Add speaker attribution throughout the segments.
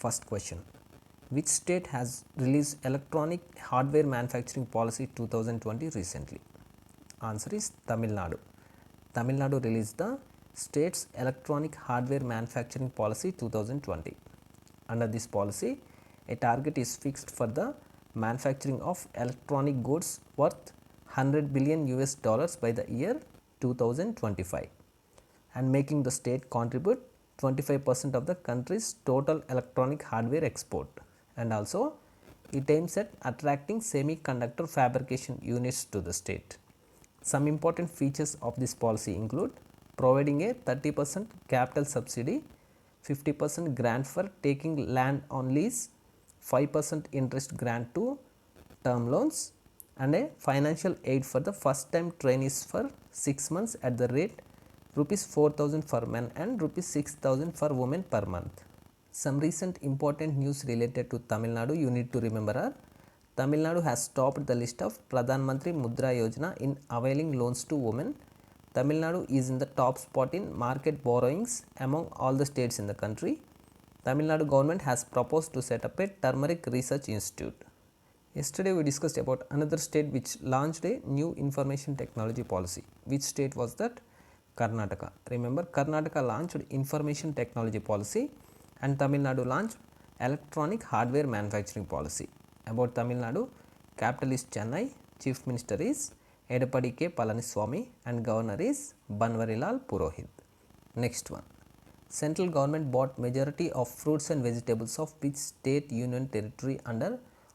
Speaker 1: First question. Which state has released electronic hardware manufacturing policy 2020 recently? Answer is Tamil Nadu. Tamil Nadu released the state's electronic hardware manufacturing policy 2020. Under this policy, a target is fixed for the manufacturing of electronic goods worth 100 billion US dollars by the year 2025 and making the state contribute 25% of the country's total electronic hardware export, and also it aims at attracting semiconductor fabrication units to the state. Some important features of this policy include providing a 30% capital subsidy, 50% grant for taking land on lease, 5% interest grant to term loans, and a financial aid for the first time trainees for 6 months at the rate rupees 4,000 for men and rupees 6,000 for women per month. Some recent important news related to Tamil Nadu you need to remember are: Tamil Nadu has topped the list of Pradhan Mantri Mudra Yojana in availing loans to women. Tamil Nadu is in the top spot in market borrowings among all the states in the country. Tamil Nadu government has proposed to set up a turmeric research institute. Yesterday we discussed about another state which launched a new information technology policy. Which state was that? Karnataka. Remember, Karnataka launched information technology policy and Tamil Nadu launched electronic hardware manufacturing policy. About Tamil Nadu, capital is Chennai, chief minister is Edappadi K. Palaniswamy and governor is Banwarilal Purohit. Next one. Central government bought majority of fruits and vegetables of which state union territory under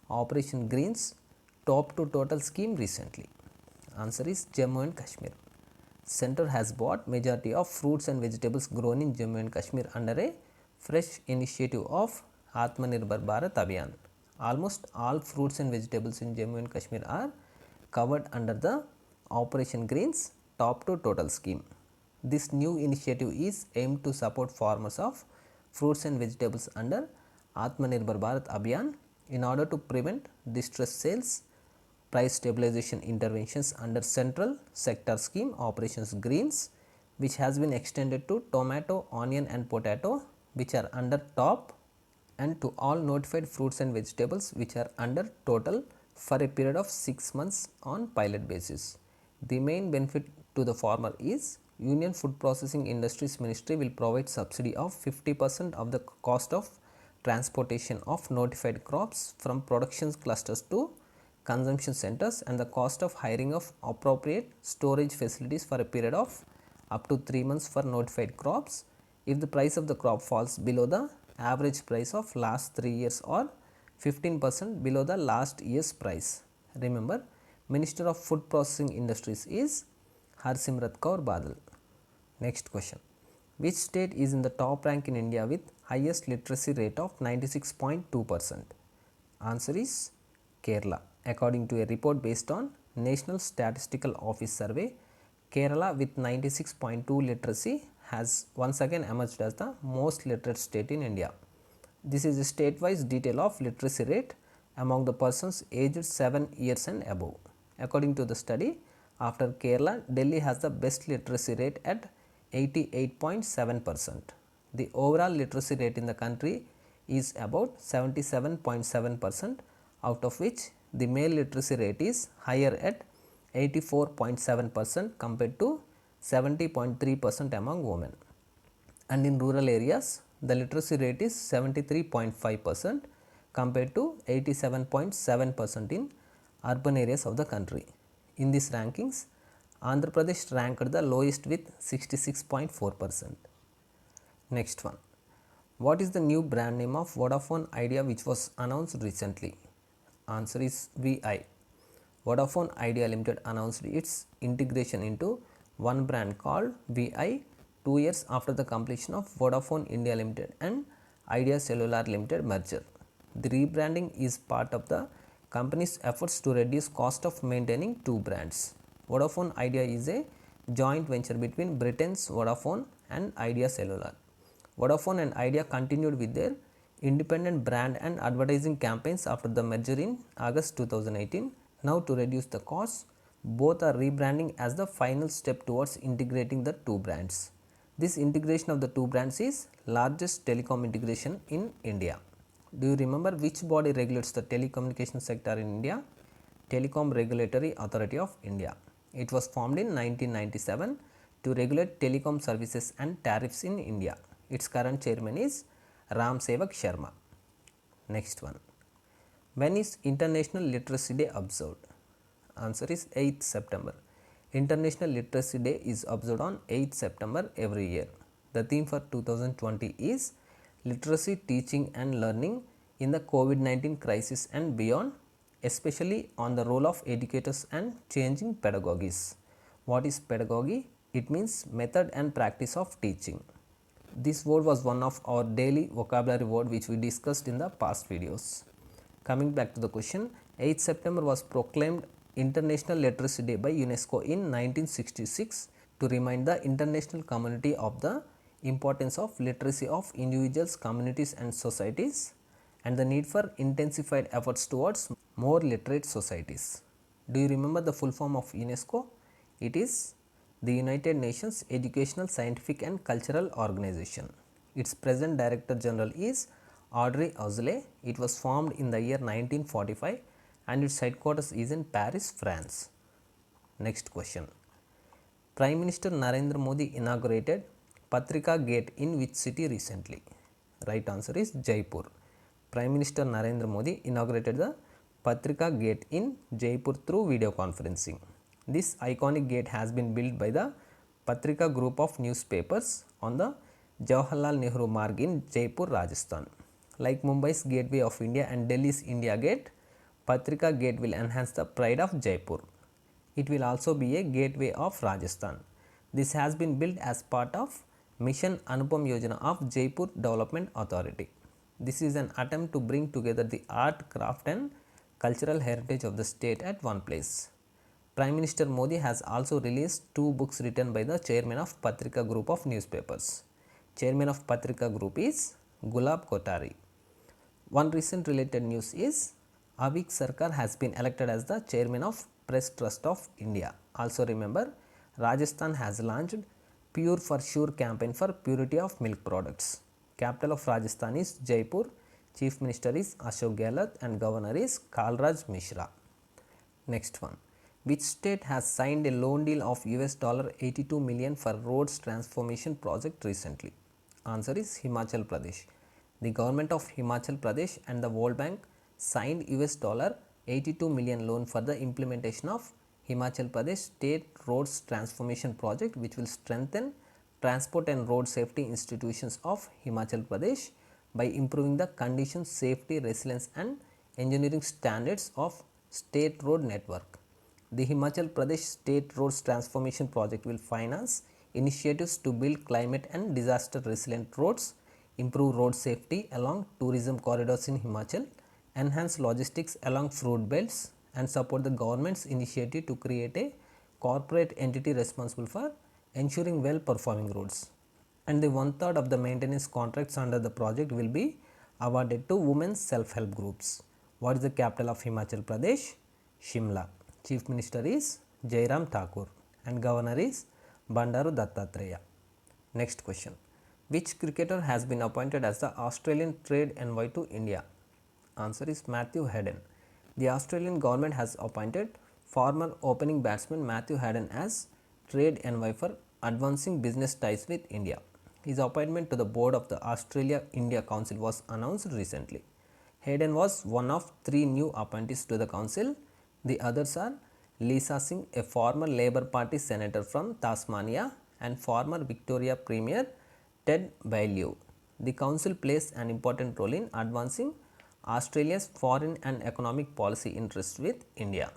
Speaker 1: Operation Greens top to total scheme recently? Answer is Jammu and Kashmir. Center has bought majority of fruits and vegetables grown in Jammu and Kashmir under a fresh initiative of Atmanirbhar Bharat Abhiyan. Almost all fruits and vegetables in Jammu and Kashmir are covered under the Operation Greens top to total scheme. This new initiative is aimed to support farmers of fruits and vegetables under Atmanirbhar Bharat Abhiyan in order to prevent distressed sales, price stabilization interventions under Central Sector Scheme Operations Greens, which has been extended to tomato, onion and potato which are under top, and to all notified fruits and vegetables which are under total for a period of 6 months on pilot basis. The main benefit to the farmer is Union Food Processing Industries Ministry will provide subsidy of 50% of the cost of transportation of notified crops from production clusters to consumption centers and the cost of hiring of appropriate storage facilities for a period of up to 3 months for notified crops if the price of the crop falls below the average price of last 3 years or 15% below the last year's price. Remember, Minister of Food Processing Industries is Harsimrat Kaur Badal. Next question. Which state is in the top rank in India with highest literacy rate of 96.2%? Answer is Kerala. According to a report based on National Statistical Office survey, Kerala with 96.2 literacy has once again emerged as the most literate state in India. This is a state-wise detail of literacy rate among the persons aged 7 years and above. According to the study, after Kerala, Delhi has the best literacy rate at 88.7%. The overall literacy rate in the country is about 77.7%, out of which the male literacy rate is higher at 84.7% compared to 70.3% among women. And in rural areas, the literacy rate is 73.5% compared to 87.7% in urban areas of the country. In these rankings, Andhra Pradesh ranked the lowest with 66.4%. Next one. What is the new brand name of Vodafone Idea which was announced recently? Answer is VI. Vodafone Idea Limited announced its integration into one brand called VI 2 years after the completion of Vodafone India Limited and Idea Cellular Limited merger. The rebranding is part of the company's efforts to reduce cost of maintaining two brands. Vodafone Idea is a joint venture between Britain's Vodafone and Idea Cellular. Vodafone and Idea continued with their independent brand and advertising campaigns after the merger in August 2018. Now, to reduce the costs, both are rebranding as the final step towards integrating the two brands. This integration of the two brands is largest telecom integration in India. Do you remember which body regulates the telecommunication sector in India? Telecom Regulatory Authority of India. It was formed in 1997 to regulate telecom services and tariffs in India. Its current chairman is Ram Sevak Sharma. Next one. When is International Literacy Day observed? Answer is 8th September. International Literacy Day is observed on 8th September every year. The theme for 2020 is Literacy, Teaching and Learning in the COVID-19 crisis and beyond, especially on the role of educators and changing pedagogies. What is pedagogy? It means method and practice of teaching. This word was one of our daily vocabulary word which we discussed in the past videos. Coming back to the question, 8th September was proclaimed International Literacy Day by UNESCO in 1966 to remind the international community of the importance of literacy of individuals, communities and societies and the need for intensified efforts towards more literate societies. Do you remember the full form of UNESCO? It is the United Nations Educational, Scientific and Cultural Organization. Its present Director General is Audrey Azoulay. It was formed in the year 1945 and its headquarters is in Paris, France. Next question. Prime Minister Narendra Modi inaugurated Patrika Gate in which city recently? Right answer is Jaipur. Prime Minister Narendra Modi inaugurated the Patrika Gate in Jaipur through video conferencing. This iconic gate has been built by the Patrika group of newspapers on the Jawaharlal Nehru Marg in Jaipur, Rajasthan. Like Mumbai's Gateway of India and Delhi's India Gate, Patrika Gate will enhance the pride of Jaipur. It will also be a gateway of Rajasthan. This has been built as part of Mission Anupam Yojana of Jaipur Development Authority. This is an attempt to bring together the art, craft and cultural heritage of the state at one place. Prime Minister Modi has also released 2 books written by the chairman of Patrika group of newspapers. Chairman of Patrika group is Gulab Kothari. One recent related news is Avik Sarkar has been elected as the chairman of Press Trust of India. Also remember, Rajasthan has launched Pure for Sure campaign for purity of milk products. Capital of Rajasthan is Jaipur. Chief Minister is Ashok Gehlot and Governor is Kalraj Mishra. Next one. Which state has signed a loan deal of $82 million for roads transformation project recently? Answer is Himachal Pradesh. The government of Himachal Pradesh and the World Bank signed $82 million loan for the implementation of Himachal Pradesh State Roads Transformation Project, which will strengthen transport and road safety institutions of Himachal Pradesh by improving the conditions, safety, resilience and engineering standards of state road network. The Himachal Pradesh State Roads Transformation Project will finance initiatives to build climate and disaster resilient roads, improve road safety along tourism corridors in Himachal, enhance logistics along fruit belts and support the government's initiative to create a corporate entity responsible for ensuring well performing roads. And the 1/3 of the maintenance contracts under the project will be awarded to women's self-help groups. What is the capital of Himachal Pradesh? Shimla. Chief Minister is Jairam Thakur and Governor is Bandaru Dattatreya. Next question. Which cricketer has been appointed as the Australian Trade Envoy to India? Answer is Matthew Hayden. The Australian government has appointed former opening batsman Matthew Hayden as Trade Envoy for advancing business ties with India. His appointment to the board of the Australia-India Council was announced recently. Hayden was one of 3 new appointees to the council. The others are Lisa Singh, a former Labour Party senator from Tasmania, and former Victoria Premier Ted Baillieu. The council plays an important role in advancing Australia's foreign and economic policy interests with India.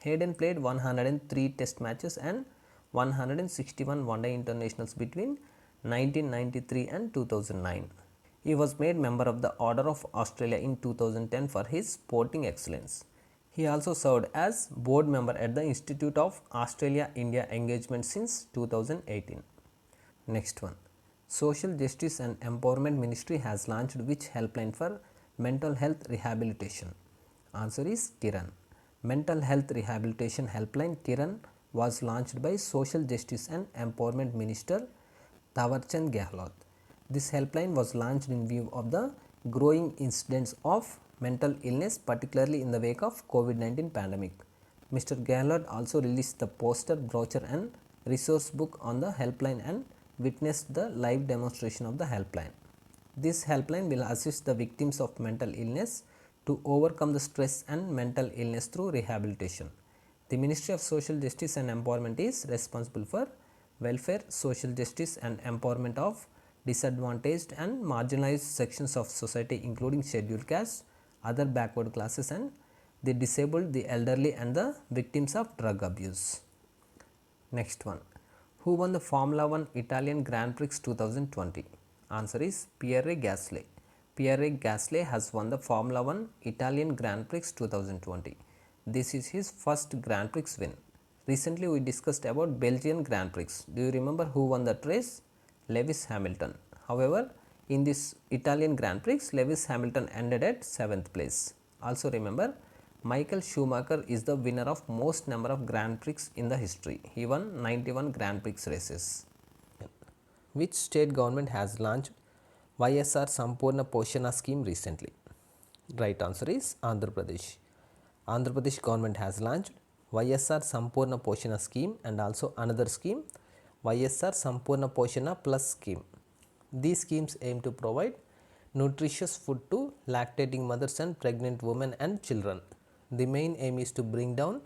Speaker 1: Hayden played 103 test matches and 161 one-day internationals between 1993 and 2009. He was made member of the Order of Australia in 2010 for his sporting excellence. He also served as board member at the Institute of Australia-India Engagement since 2018. Next one. Social Justice and Empowerment Ministry has launched which helpline for mental health rehabilitation? Answer is Kiran. Mental Health Rehabilitation Helpline Kiran was launched by Social Justice and Empowerment Minister Thawarchand Gehlot. This helpline was launched in view of the growing incidence of mental illness, particularly in the wake of COVID-19 pandemic. Mr. Gehlot also released the poster, brochure and resource book on the helpline and witnessed the live demonstration of the helpline. This helpline will assist the victims of mental illness to overcome the stress and mental illness through rehabilitation. The Ministry of Social Justice and Empowerment is responsible for welfare, social justice and empowerment of disadvantaged and marginalized sections of society, including scheduled castes, other backward classes and the disabled, the elderly and the victims of drug abuse. Next one. Who won the Formula 1 Italian Grand Prix 2020? Answer is Pierre Gasly. Pierre Gasly has won the Formula 1 Italian Grand Prix 2020. This is his first Grand Prix win. Recently we discussed about Belgian Grand Prix. Do you remember who won that race? Lewis Hamilton. However, in this Italian Grand Prix, Lewis Hamilton ended at 7th place. Also remember, Michael Schumacher is the winner of most number of Grand Prix in the history. He won 91 Grand Prix races. Which state government has launched YSR Sampurna Poshana scheme recently? Right answer is Andhra Pradesh. Andhra Pradesh government has launched YSR Sampurna Poshana scheme and also another scheme YSR Sampurna Poshana Plus scheme. These schemes aim to provide nutritious food to lactating mothers and pregnant women and children. The main aim is to bring down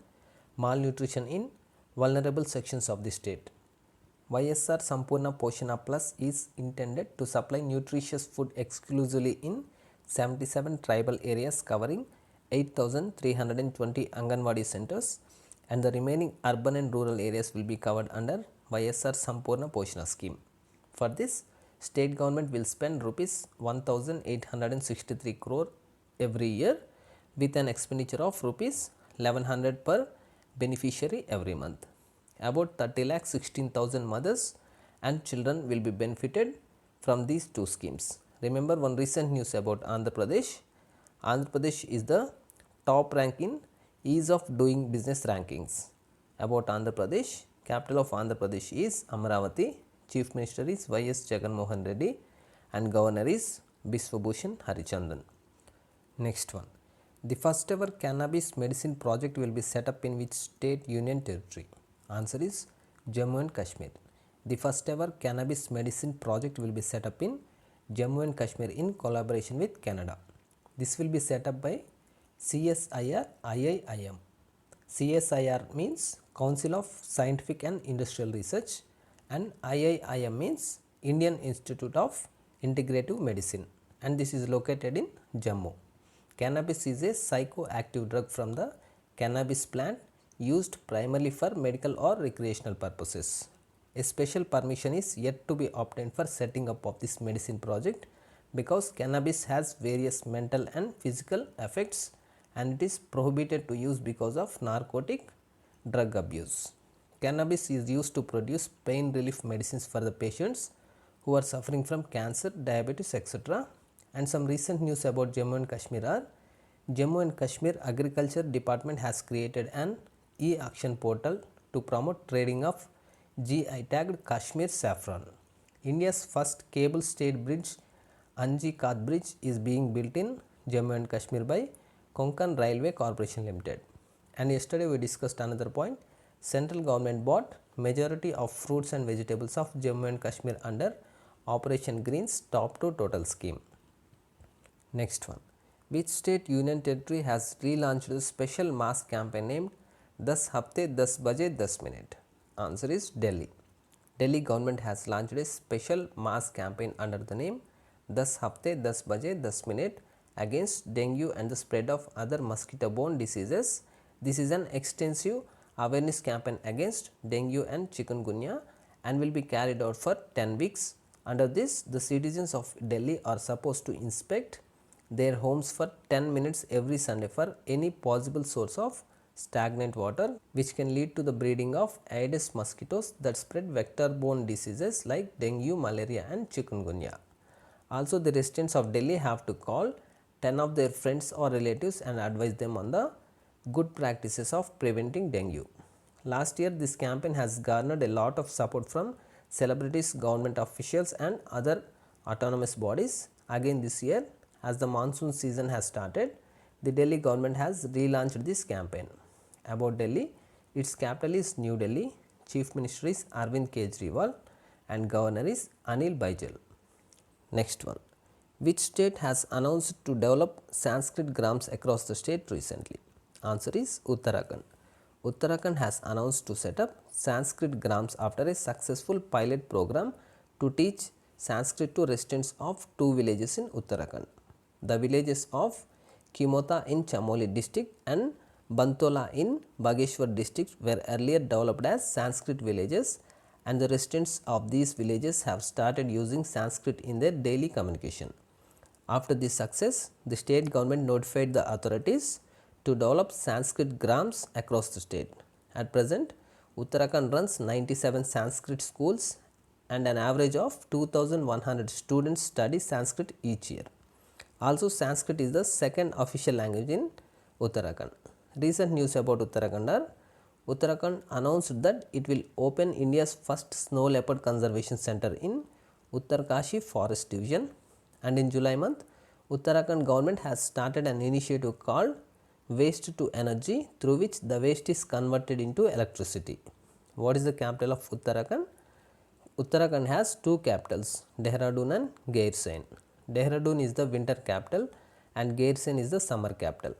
Speaker 1: malnutrition in vulnerable sections of the state. YSR Sampurna Poshana Plus is intended to supply nutritious food exclusively in 77 tribal areas covering 8,320 Anganwadi centers, and the remaining urban and rural areas will be covered under YSR Sampurna Poshana scheme. For this, state government will spend rupees 1,863 crore every year with an expenditure of rupees 1100 per beneficiary every month. About 30,16,000 mothers and children will be benefited from these two schemes. Remember one recent news about Andhra Pradesh. Andhra Pradesh is the top rank in ease of doing business rankings. About Andhra Pradesh, capital of Andhra Pradesh is Amaravati, Chief Minister is Y.S. Jagan Mohan Reddy and Governor is Biswabhushan Harichandan. Next one. The first ever cannabis medicine project will be set up in which state union territory? Answer is Jammu and Kashmir. The first ever cannabis medicine project will be set up in Jammu and Kashmir in collaboration with Canada. This will be set up by CSIR IIIM. CSIR means Council of Scientific and Industrial Research and IIIM means Indian Institute of Integrative Medicine, and this is located in Jammu. Cannabis is a psychoactive drug from the cannabis plant used primarily for medical or recreational purposes. A special permission is yet to be obtained for setting up of this medicine project because cannabis has various mental and physical effects and it is prohibited to use because of narcotic drug abuse. Cannabis is used to produce pain relief medicines for the patients who are suffering from cancer, diabetes, etc. And some recent news about Jammu and Kashmir are Jammu and Kashmir Agriculture Department has created an e-auction portal to promote trading of GI tagged Kashmir saffron. India's first cable stayed bridge, Anji Khat Bridge, is being built in Jammu and Kashmir by Konkan Railway Corporation Limited. And yesterday we discussed another point. Central government bought majority of fruits and vegetables of Jammu and Kashmir under Operation Green's Top to Total scheme. Next one. Which state union territory has relaunched a special mass campaign named 10 Hafte 10 Baje 10 Minute? Answer is Delhi. Delhi government has launched a special mass campaign under the name 10 Hafte 10 Baje 10 Minute against dengue and the spread of other mosquito-borne diseases. This is an extensive awareness campaign against dengue and chikungunya and will be carried out for 10 weeks. Under this, the citizens of Delhi are supposed to inspect their homes for 10 minutes every Sunday for any possible source of stagnant water which can lead to the breeding of Aedes mosquitoes that spread vector-borne diseases like dengue, malaria and chikungunya. Also, the residents of Delhi have to call 10 of their friends or relatives and advise them on the good practices of preventing dengue. Last year, this campaign has garnered a lot of support from celebrities, government officials and other autonomous bodies. Again this year, as the monsoon season has started, the Delhi government has relaunched this campaign. About Delhi, its capital is New Delhi, Chief Minister is Arvind Kejriwal and Governor is Anil Baijal. Next one. Which state has announced to develop Sanskrit grams across the state recently? Answer is Uttarakhand. Uttarakhand has announced to set up Sanskrit grams after a successful pilot program to teach Sanskrit to residents of two villages in Uttarakhand. The villages of Kimota in Chamoli district and Bantola in Bageshwar district were earlier developed as Sanskrit villages, and the residents of these villages have started using Sanskrit in their daily communication. After this success, the state government notified the authorities to develop Sanskrit grams across the state. At present, Uttarakhand runs 97 Sanskrit schools and an average of 2100 students study Sanskrit each year. Also, Sanskrit is the second official language in Uttarakhand. Recent news about Uttarakhand are: Uttarakhand announced that it will open India's first snow leopard conservation center in Uttarkashi Forest Division, and in July month, Uttarakhand government has started an initiative called Waste to Energy, through which the waste is converted into electricity. What is the capital of Uttarakhand? Uttarakhand has two capitals, Dehradun and Gairsain. Dehradun is the winter capital and Gairsain is the summer capital.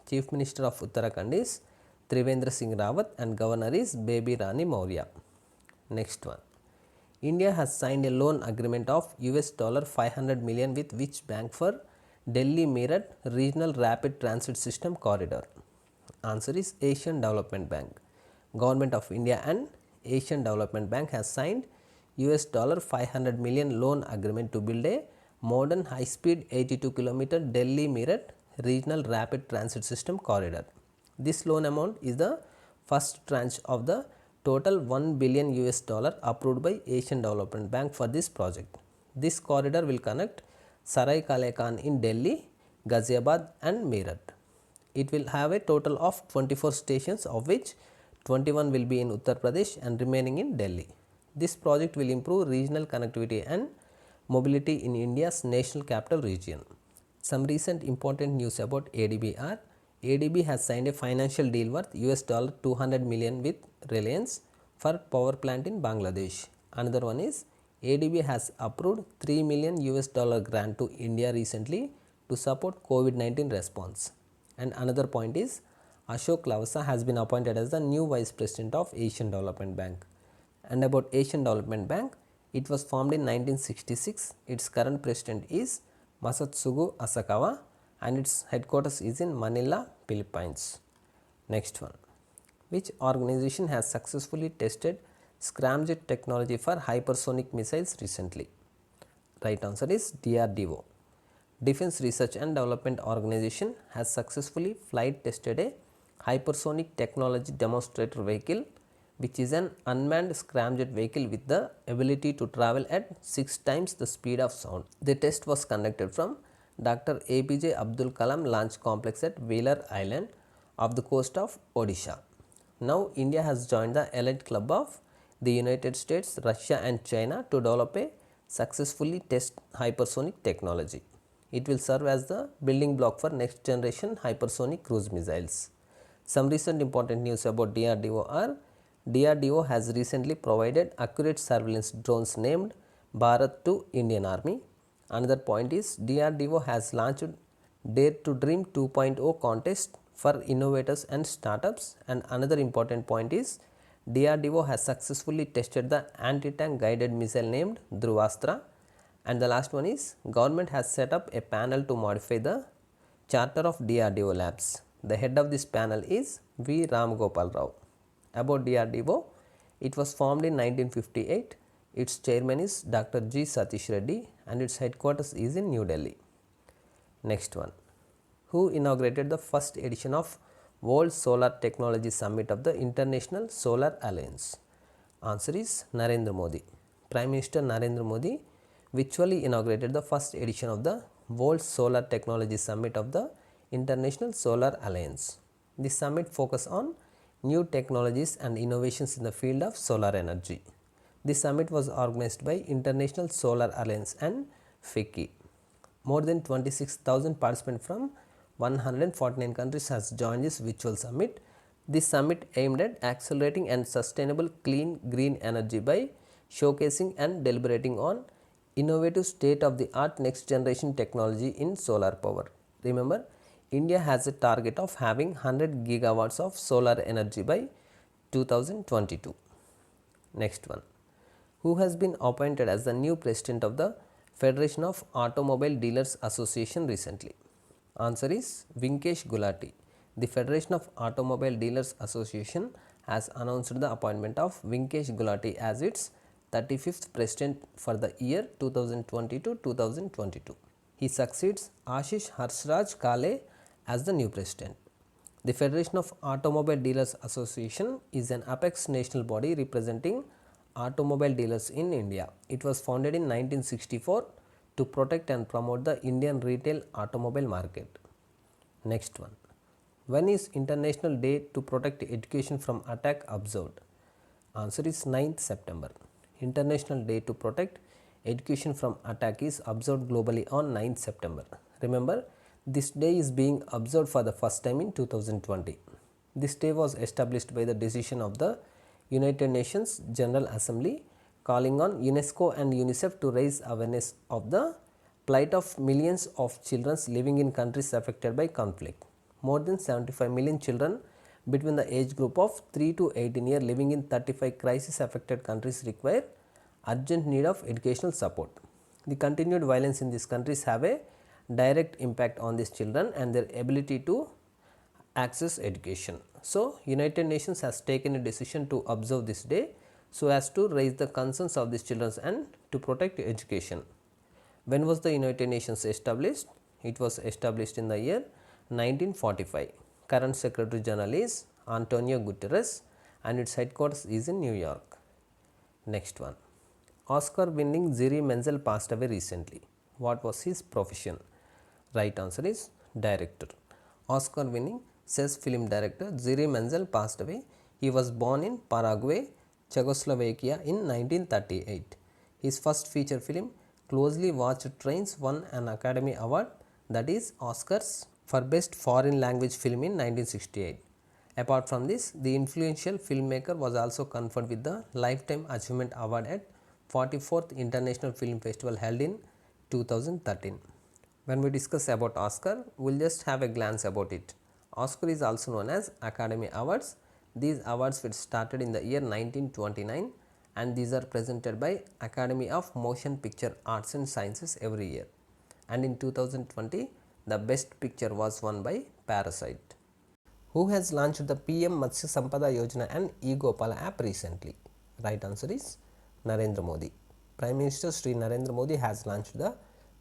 Speaker 1: Chief Minister of Uttarakhand is Trivendra Singh Rawat and Governor is Baby Rani Maurya. Next one. India has signed a loan agreement of $500 million with which bank for Delhi Meerut Regional Rapid Transit System Corridor? Answer is Asian Development Bank. Government of India and Asian Development Bank has signed $500 million loan agreement to build a modern high-speed 82 km Delhi Meerut Regional Rapid Transit System Corridor. This loan amount is the first tranche of the total $1 billion approved by Asian Development Bank for this project. This corridor will connect Sarai Kale Khan in Delhi, Ghaziabad and Meerut. It will have a total of 24 stations, of which 21 will be in Uttar Pradesh and remaining in Delhi. This project will improve regional connectivity and mobility in India's national capital region. Some recent important news about ADB are: ADB has signed a financial deal worth $200 million with Reliance for power plant in Bangladesh. Another one is ADB has approved $3 million grant to India recently to support COVID-19 response. And another point is Ashok Lavasa has been appointed as the new Vice President of Asian Development Bank. And about Asian Development Bank, it was formed in 1966. Its current president is Masatsugu Asakawa and its headquarters is in Manila, Philippines. Next one. Which organization has successfully tested scramjet technology for hypersonic missiles recently? Right answer is DRDO. Defense Research and Development Organization has successfully flight tested a hypersonic technology demonstrator vehicle, which is an unmanned scramjet vehicle with the ability to travel at 6 times the speed of sound. The test was conducted from Dr. APJ Abdul Kalam Launch Complex at Wheeler Island off the coast of Odisha. Now, India has joined the elite club of the United States, Russia and China to develop a successfully test hypersonic technology. It will serve as the building block for next generation hypersonic cruise missiles. Some recent important news about DRDO are: DRDO has recently provided accurate surveillance drones named Bharat to Indian Army. Another point is DRDO has launched Dare to Dream 2.0 contest for innovators and startups, and another important point is DRDO has successfully tested the anti-tank guided missile named Dhruvastra, and the last one is government has set up a panel to modify the charter of DRDO labs. The head of this panel is V. Ram Gopal Rao. About DRDO, it was formed in 1958. Its chairman is Dr. G. Satish Reddy and its headquarters is in New Delhi. Next one. Who inaugurated the first edition of World Solar Technology Summit of the International Solar Alliance? Answer is Narendra Modi. Prime Minister Narendra Modi virtually inaugurated the first edition of the World Solar Technology Summit of the International Solar Alliance. This summit focused on new technologies and innovations in the field of solar energy. This summit was organized by International Solar Alliance and FICCI. More than 26,000 participants from 149 countries has joined this virtual summit. This summit aimed at accelerating and sustainable clean green energy by showcasing and deliberating on innovative state of the art next generation technology in solar power. Remember, India has a target of having 100 gigawatts of solar energy by 2022. Next one. Who has been appointed as the new president of the Federation of Automobile Dealers Association recently? Answer is Vinkesh Gulati. The Federation of Automobile Dealers Association has announced the appointment of Vinkesh Gulati as its 35th president for the year 2020-2022. He succeeds Ashish Harsraj Kale as the new president. The Federation of Automobile Dealers Association is an apex national body representing automobile dealers in India. It was founded in 1964 to protect and promote the Indian retail automobile market. Next one. When is International Day to Protect Education from Attack observed? Answer is 9th September. International Day to Protect Education from Attack is observed globally on 9th September. Remember, this day is being observed for the first time in 2020. This day was established by the decision of the United Nations General Assembly calling on UNESCO and UNICEF to raise awareness of the plight of millions of children living in countries affected by conflict. More than 75 million children between the age group of 3 to 18 years living in 35 crisis affected countries require urgent need of educational support. The continued violence in these countries have a direct impact on these children and their ability to access education. So, United Nations has taken a decision to observe this day so as to raise the concerns of these children and to protect education. When was the United Nations established? It was established in the year 1945. Current Secretary General is Antonio Guterres and its headquarters is in New York. Next one. Oscar winning Ziri Menzel passed away recently. What was his profession? Right answer is director. Oscar winning chess film director Ziri Menzel passed away. He was born in Paraguay, Czechoslovakia in 1938. His first feature film Closely Watched Trains won an Academy Award, that is Oscars, for Best Foreign Language Film in 1968. Apart from this, the influential filmmaker was also conferred with the Lifetime Achievement Award at 44th International Film Festival held in 2013. When we discuss about Oscar, we will just have a glance about it. Oscar is also known as Academy Awards. These awards were started in the year 1929 and these are presented by Academy of Motion Picture Arts and Sciences every year. And in 2020, the best picture was won by Parasite. Who has launched the PM Matsya Sampada Yojana and e-Gopala app recently? Right answer is Narendra Modi. Prime Minister Sri Narendra Modi has launched the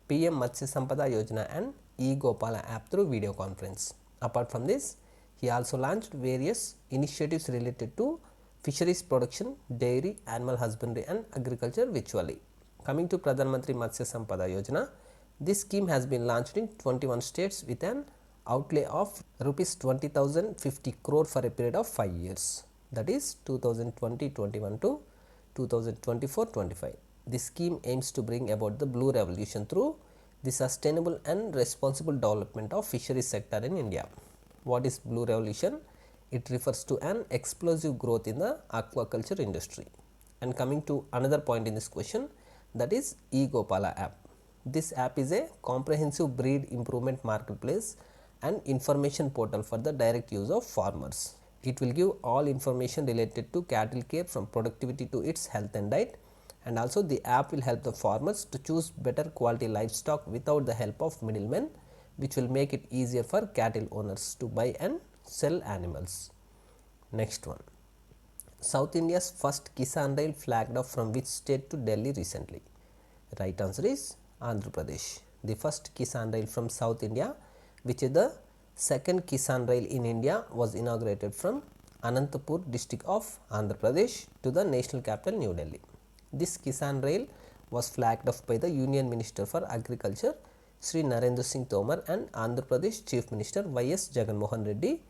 Speaker 1: PM Matsya Sampada Yojana and e-Gopala app through video conference. Apart from this, he also launched various initiatives related to fisheries production, dairy, animal husbandry and agriculture virtually. Coming to Pradhan Mantri Matsya Sampada Yojana, this scheme has been launched in 21 states with an outlay of rupees 20,050 crore for a period of 5 years, that is 2020-21 to 2024-25. This scheme aims to bring about the blue revolution through the sustainable and responsible development of fisheries sector in India. What is blue revolution? It refers to an explosive growth in the aquaculture industry. And coming to another point in this question, that is e-Gopala app. This app is a comprehensive breed improvement marketplace and information portal for the direct use of farmers. It will give all information related to cattle care from productivity to its health and diet, and also the app will help the farmers to choose better quality livestock without the help of middlemen, which will make it easier for cattle owners to buy and sell animals. Next one. South India's first Kisan Rail flagged off from which state to Delhi recently? Right answer is Andhra Pradesh. The first Kisan Rail from South India, which is the second Kisan Rail in India, was inaugurated from Anantapur district of Andhra Pradesh to the national capital New Delhi. This Kisan Rail was flagged off by the Union Minister for Agriculture Sri Narendra Singh Tomar and Andhra Pradesh Chief Minister Y.S. Jagan Mohan Reddy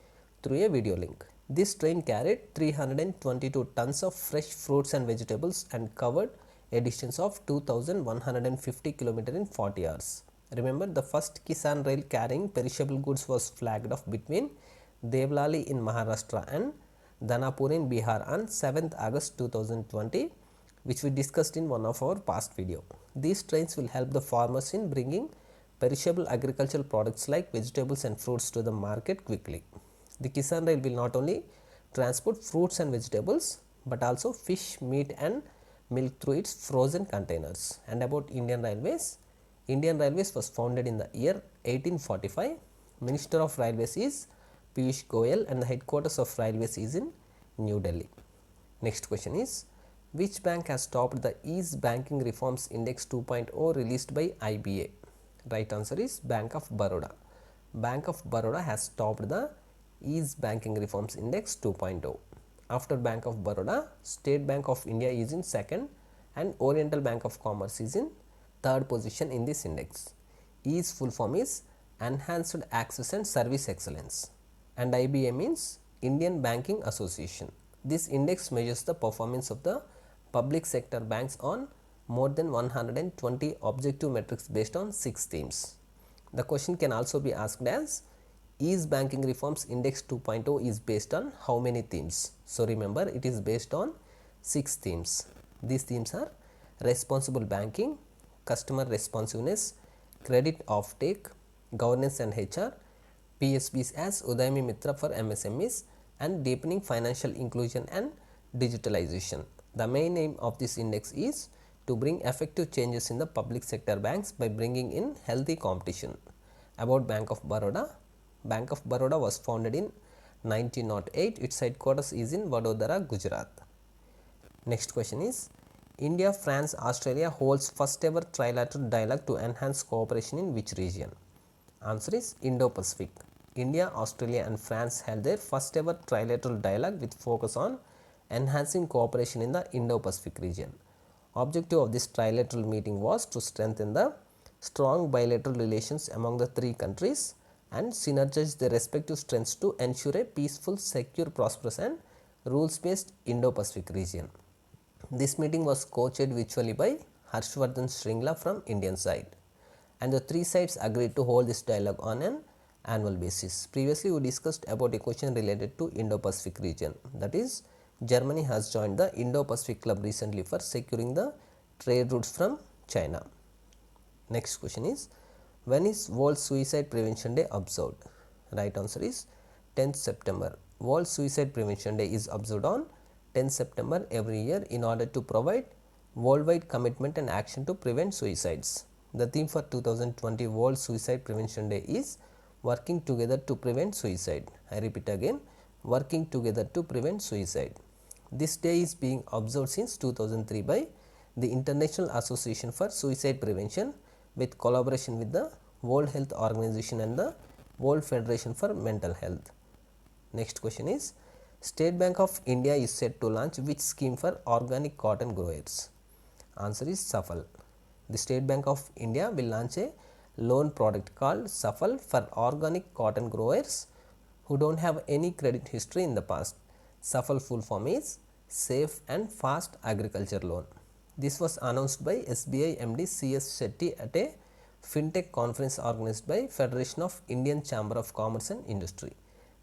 Speaker 1: through a video link. This train carried 322 tons of fresh fruits and vegetables and covered a distance of 2,150 km in 40 hours. Remember, the first Kisan Rail carrying perishable goods was flagged off between Devlali in Maharashtra and Danapur in Bihar on 7th August 2020, which we discussed in one of our past video. These trains will help the farmers in bringing perishable agricultural products like vegetables and fruits to the market quickly. The Kisan Rail will not only transport fruits and vegetables but also fish, meat and milk through its frozen containers. And about Indian Railways, Indian Railways was founded in the year 1845. Minister of Railways is Piyush Goyal and the headquarters of Railways is in New Delhi. Next question is, which bank has topped the Ease Banking Reforms Index 2.0 released by IBA? Right answer is Bank of Baroda. Bank of Baroda has topped the Ease Banking Reforms Index 2.0. After Bank of Baroda, State Bank of India is in second and Oriental Bank of Commerce is in third position in this index. Ease full form is Enhanced Access and Service Excellence, and IBA means Indian Banking Association. This index measures the performance of the public sector banks on more than 120 objective metrics based on 6 themes. The question can also be asked as, Ease Banking Reforms Index 2.0 is based on how many themes? So remember, it is based on 6 themes. These themes are responsible banking, customer responsiveness, credit offtake, governance and HR, PSBs as Udayami Mitra for MSMEs, and deepening financial inclusion and digitalization. The main aim of this index is to bring effective changes in the public sector banks by bringing in healthy competition. About Bank of Baroda, Bank of Baroda was founded in 1908. Its headquarters is in Vadodara, Gujarat. Next question is, India, France, Australia holds first ever trilateral dialogue to enhance cooperation in which region? Answer is Indo-Pacific. India, Australia and France held their first ever trilateral dialogue with focus on enhancing cooperation in the Indo-Pacific region. Objective of this trilateral meeting was to strengthen the strong bilateral relations among the three countries and synergize their respective strengths to ensure a peaceful, secure, prosperous and rules-based Indo-Pacific region. This meeting was co-chaired virtually by Harshvardhan Shringla from Indian side, and the three sides agreed to hold this dialogue on an annual basis. Previously, we discussed about a question related to Indo-Pacific region, that is, Germany has joined the Indo-Pacific Club recently for securing the trade routes from China. Next question is, when is World Suicide Prevention Day observed? Right answer is 10th September. World Suicide Prevention Day is observed on 10th September every year in order to provide worldwide commitment and action to prevent suicides. The theme for 2020 World Suicide Prevention Day is Working Together to Prevent Suicide. I repeat again, Working Together to Prevent Suicide. This day is being observed since 2003 by the International Association for Suicide Prevention with collaboration with the World Health Organization and the World Federation for Mental Health. Next question is, State Bank of India is set to launch which scheme for organic cotton growers? Answer is Safal. The State Bank of India will launch a loan product called Safal for organic cotton growers who don't have any credit history in the past. Safal full form is Safe and Fast Agriculture Loan. This was announced by SBI MD CS Shetty at a FinTech conference organized by Federation of Indian Chamber of Commerce and Industry.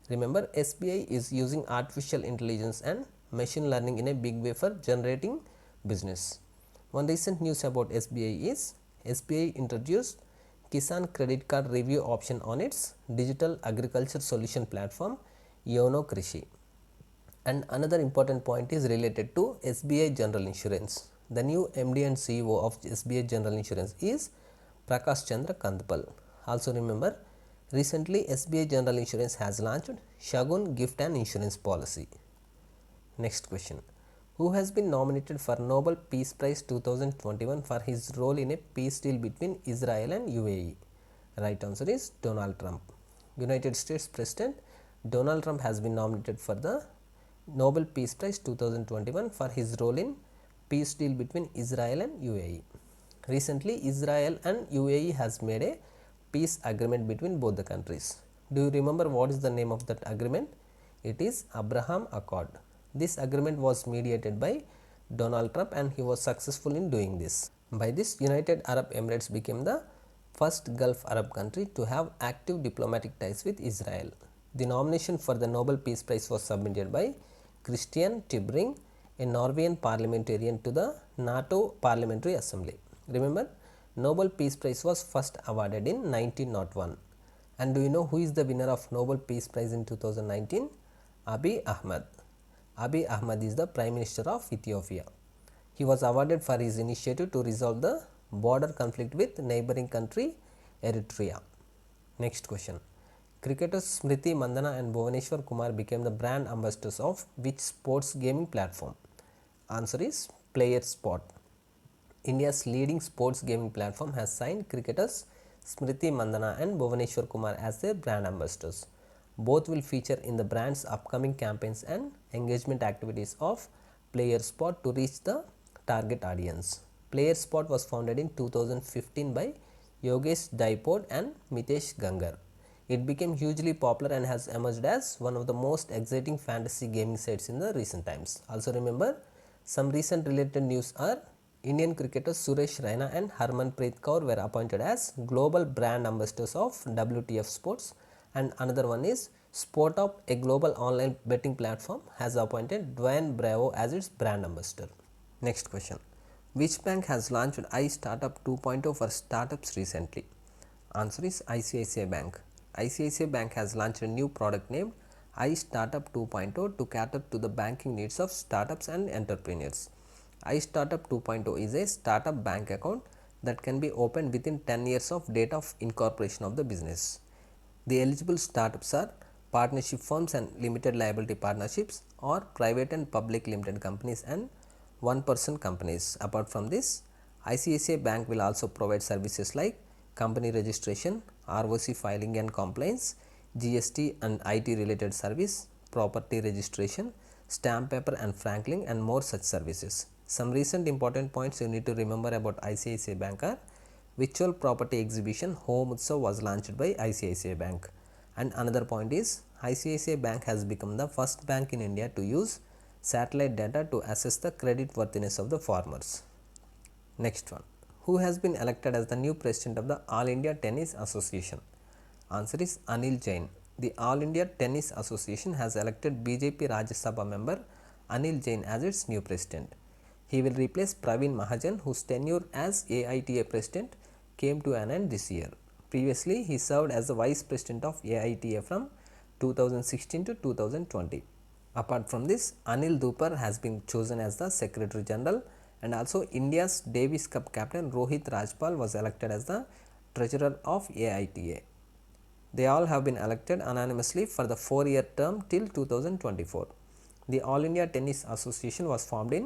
Speaker 1: Remember, SBI is using artificial intelligence and machine learning in a big way for generating business. One recent news about SBI is SBI introduced Kisan credit card review option on its digital agriculture solution platform Yono Krishi. And another important point is related to SBI General Insurance. The new MD and CEO of SBI General Insurance is Prakash Chandra Kandpal. Also remember, recently SBI General Insurance has launched Shagun Gift and Insurance Policy. Next question. Who has been nominated for Nobel Peace Prize 2021 for his role in a peace deal between Israel and UAE? Right answer is Donald Trump. United States President Donald Trump has been nominated for the Nobel Peace Prize 2021 for his role in peace deal between Israel and UAE. Recently, Israel and UAE has made a peace agreement between both the countries. Do you remember what is the name of that agreement? It is Abraham Accord. This agreement was mediated by Donald Trump and he was successful in doing this. By this, United Arab Emirates became the first Gulf Arab country to have active diplomatic ties with Israel? The nomination for the Nobel Peace Prize was submitted by Christian Tybring, a Norwegian parliamentarian, to the NATO Parliamentary Assembly. Remember, Nobel Peace Prize was first awarded in 1901. And do you know who is the winner of Nobel Peace Prize in 2019? Abiy Ahmed. Abiy Ahmed is the Prime Minister of Ethiopia. He was awarded for his initiative to resolve the border conflict with neighboring country Eritrea. Next question. Cricketers Smriti Mandhana and Bhuvaneshwar Kumar became the brand ambassadors of which sports gaming platform? Answer is Player Spot. India's leading sports gaming platform has signed cricketers Smriti Mandhana and Bhuvaneshwar Kumar as their brand ambassadors. Both will feature in the brand's upcoming campaigns and engagement activities of Player Spot to reach the target audience. Player Spot was founded in 2015 by Yogesh Daipod and Mitesh Gangar. It became hugely popular and has emerged as one of the most exciting fantasy gaming sites in the recent times. Also remember, some recent related news are Indian cricketers Suresh Raina and Harmanpreet Kaur were appointed as global brand ambassadors of WTF Sports, and another one is SportUp, a global online betting platform, has appointed Dwayne Bravo as its brand ambassador. Next question. Which bank has launched iStartup 2.0 for startups recently? Answer is ICICI Bank. ICICI Bank has launched a new product named iStartup 2.0 to cater to the banking needs of startups and entrepreneurs. iStartup 2.0 is a startup bank account that can be opened within 10 years of date of incorporation of the business. The eligible startups are partnership firms and limited liability partnerships, or private and public limited companies and one-person companies. Apart from this, ICICI Bank will also provide services like company registration, ROC filing and compliance, GST and IT related service, property registration, stamp paper and franking, and more such services. Some recent important points you need to remember about ICICI Bank are: virtual property exhibition Home Utsav was launched by ICICI Bank. And another point is, ICICI Bank has become the first bank in India to use satellite data to assess the credit worthiness of the farmers. Next one. Who has been elected as the new president of the All India Tennis Association? Answer is Anil Jain. The All India Tennis Association has elected BJP Rajya Sabha member Anil Jain as its new president. He will replace Praveen Mahajan, whose tenure as AITA president came to an end this year. Previously, he served as the vice president of AITA from 2016 to 2020. Apart from this, Anil Dupar has been chosen as the Secretary General, and also India's Davis Cup captain Rohit Rajpal was elected as the Treasurer of AITA. They all have been elected anonymously for the 4-year term till 2024. The All India Tennis Association was formed in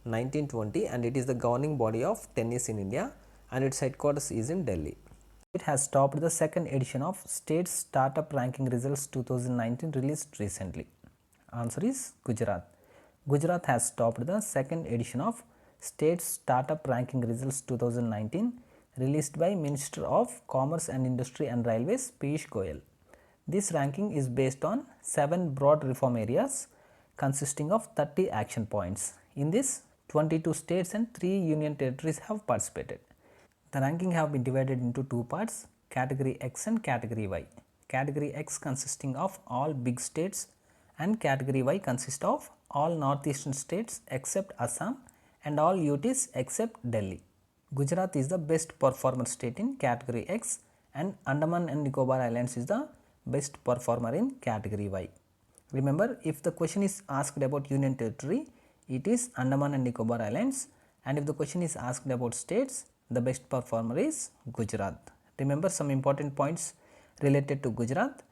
Speaker 1: 1920 and it is the governing body of tennis in India, and its headquarters is in Delhi. It has topped the second edition of State Startup Ranking Results 2019 released recently. Answer is Gujarat. Gujarat has topped the second edition of State Startup Ranking Results 2019 released by Minister of Commerce and Industry and Railways Piyush Goyal. This ranking is based on 7 broad reform areas consisting of 30 action points. In this, 22 states and 3 union territories have participated. The ranking have been divided into 2 parts, Category X and Category Y. Category X consisting of all big states and Category Y consists of all northeastern states except Assam and all UTs except Delhi. Gujarat is the best performer state in Category X, and Andaman and Nicobar Islands is the best performer in Category Y. Remember, if the question is asked about union territory, it is Andaman and Nicobar Islands, and if the question is asked about states, the best performer is Gujarat. Remember some important points related to Gujarat.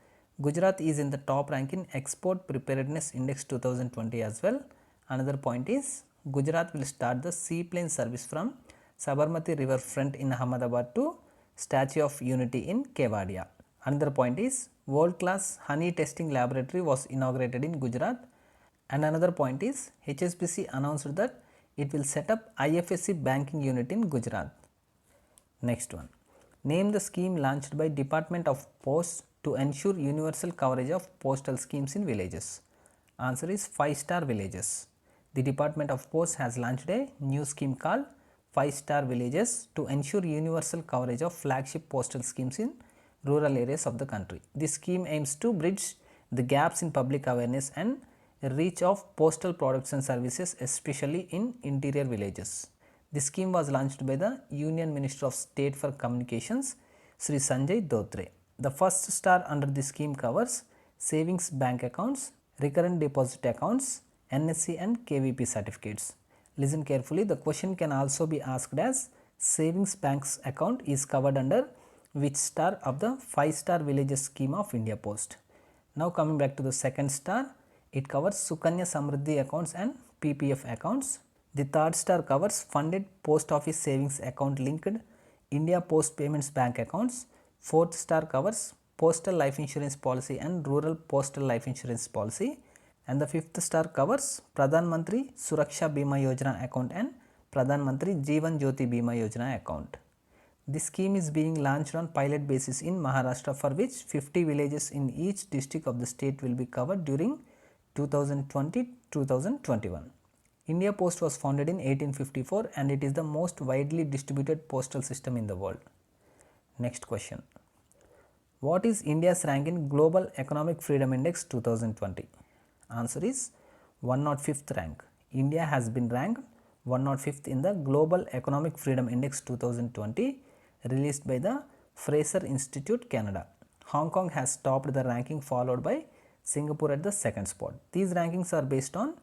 Speaker 1: Gujarat is in the top rank in Export Preparedness Index 2020 as well. Another point is, Gujarat will start the seaplane service from Sabarmati river front in Ahmedabad to Statue of Unity in Kevadia. Another point is, world class honey testing laboratory was inaugurated in Gujarat. And another point is, HSBC announced that it will set up IFSC banking unit in Gujarat. Next one. Name the scheme launched by Department of Posts to ensure universal coverage of postal schemes in villages. Answer is 5-star villages. The Department of Posts has launched a new scheme called 5-star villages to ensure universal coverage of flagship postal schemes in rural areas of the country. This scheme aims to bridge the gaps in public awareness and reach of postal products and services, especially in interior villages. This scheme was launched by the Union Minister of State for Communications, Sri Sanjay Dhotre. The first star under this scheme covers savings bank accounts, recurrent deposit accounts, NSC and KVP certificates. Listen carefully, the question can also be asked as savings banks account is covered under which star of the 5-star villages scheme of India Post. Now coming back to the second star, it covers Sukanya Samriddhi accounts and PPF accounts. The third star covers funded post office savings account linked India Post Payments Bank accounts. Fourth star covers postal life insurance policy and rural postal life insurance policy. And the fifth star covers Pradhan Mantri Suraksha Bima Yojana account and Pradhan Mantri Jeevan Jyoti Bima Yojana account. This scheme is being launched on pilot basis in Maharashtra, for which 50 villages in each district of the state will be covered during 2020-2021. India Post was founded in 1854 and it is the most widely distributed postal system in the world. Next question. What is India's rank in Global Economic Freedom Index 2020? Answer is 105th rank. India has been ranked 105th in the Global Economic Freedom Index 2020 released by the Fraser Institute, Canada. Hong Kong has topped the ranking, followed by Singapore at the second spot. These rankings are based on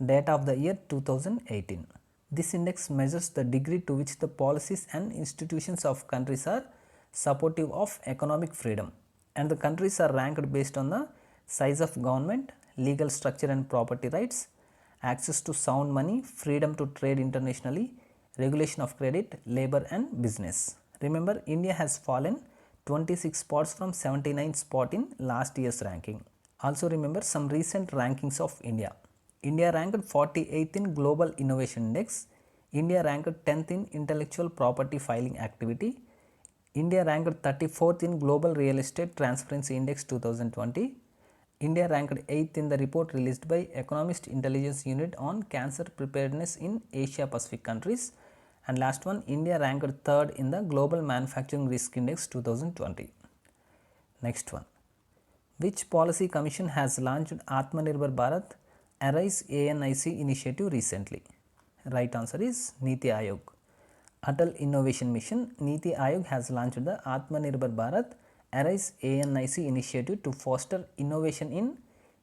Speaker 1: data of the year 2018. This index measures the degree to which the policies and institutions of countries are supportive of economic freedom, and the countries are ranked based on the size of government, legal structure and property rights, access to sound money, freedom to trade internationally, regulation of credit, labor and business. Remember, India has fallen 26 spots from 79th spot in last year's ranking. Also remember some recent rankings of India. India ranked 48th in Global Innovation Index. India ranked 10th in Intellectual Property Filing Activity. India ranked 34th in Global Real Estate Transparency Index 2020. India ranked 8th in the report released by Economist Intelligence Unit on Cancer Preparedness in Asia Pacific countries. And last one, India ranked 3rd in the Global Manufacturing Risk Index 2020. Next one. Which policy commission has launched Atmanirbhar Bharat Arise ANIC initiative recently? Right answer is Niti Aayog. Atal Innovation Mission Niti Aayog has launched the Atmanirbhar Bharat Arise ANIC initiative to foster innovation in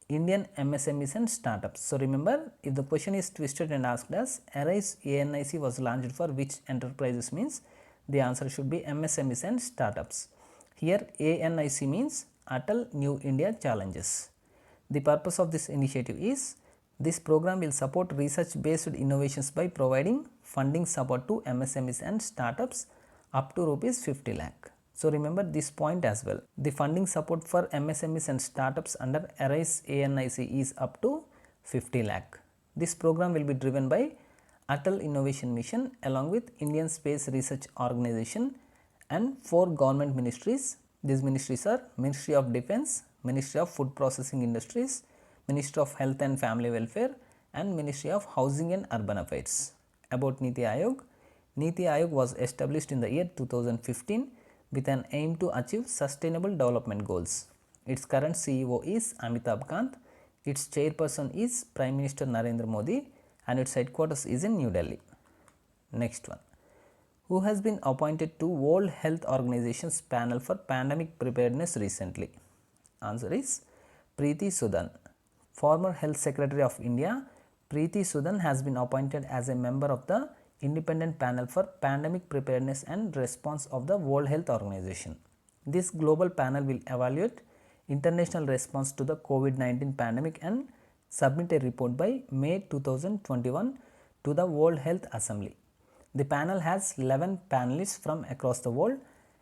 Speaker 1: Indian MSMEs and startups. So remember, if the question is twisted and asked as Arise ANIC was launched for which enterprises, means the answer should be MSMEs and startups. Here ANIC means Atal New India Challenges. The purpose of this initiative is this program will support research based innovations by providing funding support to MSMEs and startups up to rupees 50 lakh. So remember this point as well. The funding support for MSMEs and startups under Arise ANIC is up to 50 lakh. This program will be driven by Atal Innovation Mission along with Indian Space Research Organization and 4 government ministries. These ministries are Ministry of Defence, Ministry of Food Processing Industries, Ministry of Health and Family Welfare and Ministry of Housing and Urban Affairs. About Niti Aayog. Niti Aayog was established in the year 2015 with an aim to achieve sustainable development goals. Its current CEO is Amitabh Kant, its chairperson is Prime Minister Narendra Modi and its headquarters is in New Delhi. Next one. Who has been appointed to World Health Organization's panel for pandemic preparedness recently? Answer is Preeti Sudan. Former Health Secretary of India, Preeti Sudan has been appointed as a member of the independent panel for pandemic preparedness and response of the World Health Organization. This global panel will evaluate international response to the COVID-19 pandemic and submit a report by May 2021 to the World Health Assembly. The panel has 11 panelists from across the world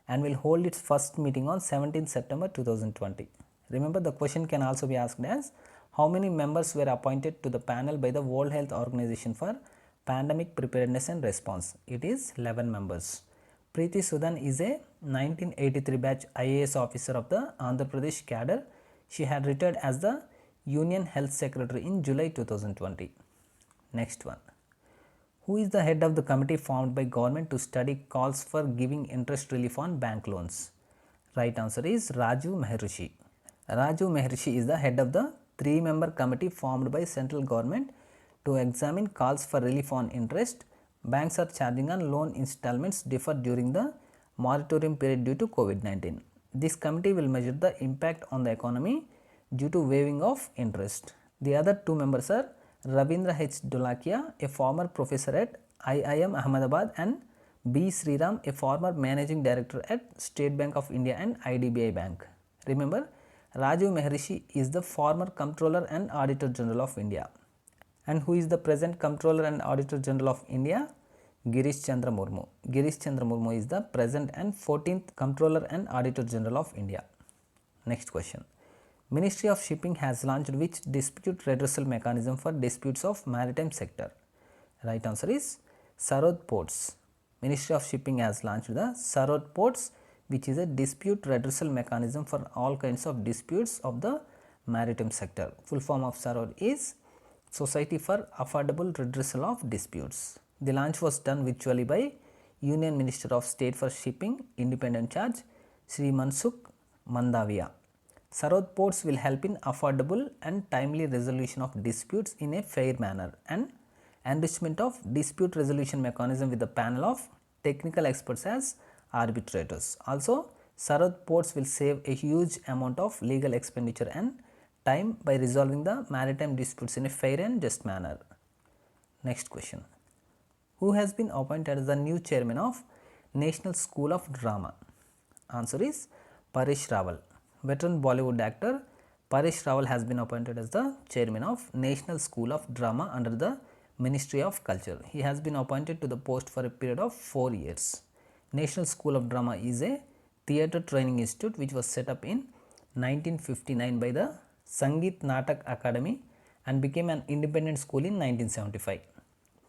Speaker 1: and will hold its first meeting on 17 September 2020. Remember, the question can also be asked as how many members were appointed to the panel by the World Health Organization for pandemic preparedness and response. It is 11 members. Preeti Sudan is a 1983 batch IAS officer of the Andhra Pradesh cadre. She had retired as the Union Health Secretary in July 2020. Next one. Who is the head of the committee formed by government to study calls for giving interest relief on bank loans? Right answer is Raju Maharishi. Raju Maharishi is the head of the three-member committee formed by central government to examine calls for relief on interest banks are charging on loan installments deferred during the moratorium period due to COVID-19. This committee will measure the impact on the economy due to waiving of interest. The other two members are Ravindra H. Dholakia, a former professor at IIM Ahmedabad, and B. Sriram, a former managing director at State Bank of India and IDBI Bank. Remember, Raju Maharishi is the former Comptroller and Auditor General of India. And who is the present Comptroller and Auditor General of India? Girish Chandra Murmu. Girish Chandra Murmu is the present and 14th Comptroller and Auditor General of India. Next question. Ministry of Shipping has launched which dispute redressal mechanism for disputes of maritime sector? Right answer is Sarod Ports. Ministry of Shipping has launched the Sarod Ports, which is a dispute redressal mechanism for all kinds of disputes of the maritime sector. Full form of Sarod is Society for Affordable Redressal of Disputes. The launch was done virtually by Union Minister of State for Shipping, Independent Charge, Sri Mansukh Mandavia. Sarod Ports will help in affordable and timely resolution of disputes in a fair manner and enrichment of dispute resolution mechanism with a panel of technical experts as arbitrators. Also, Sarod Ports will save a huge amount of legal expenditure and time by resolving the maritime disputes in a fair and just manner. Next question. Who has been appointed as the new chairman of National School of Drama? Answer is Paresh Rawal. Veteran Bollywood actor Paresh Rawal has been appointed as the chairman of National School of Drama under the Ministry of Culture. He has been appointed to the post for a period of 4 years. National School of Drama is a theatre training institute which was set up in 1959 by the Sangeet Natak Academy and became an independent school in 1975.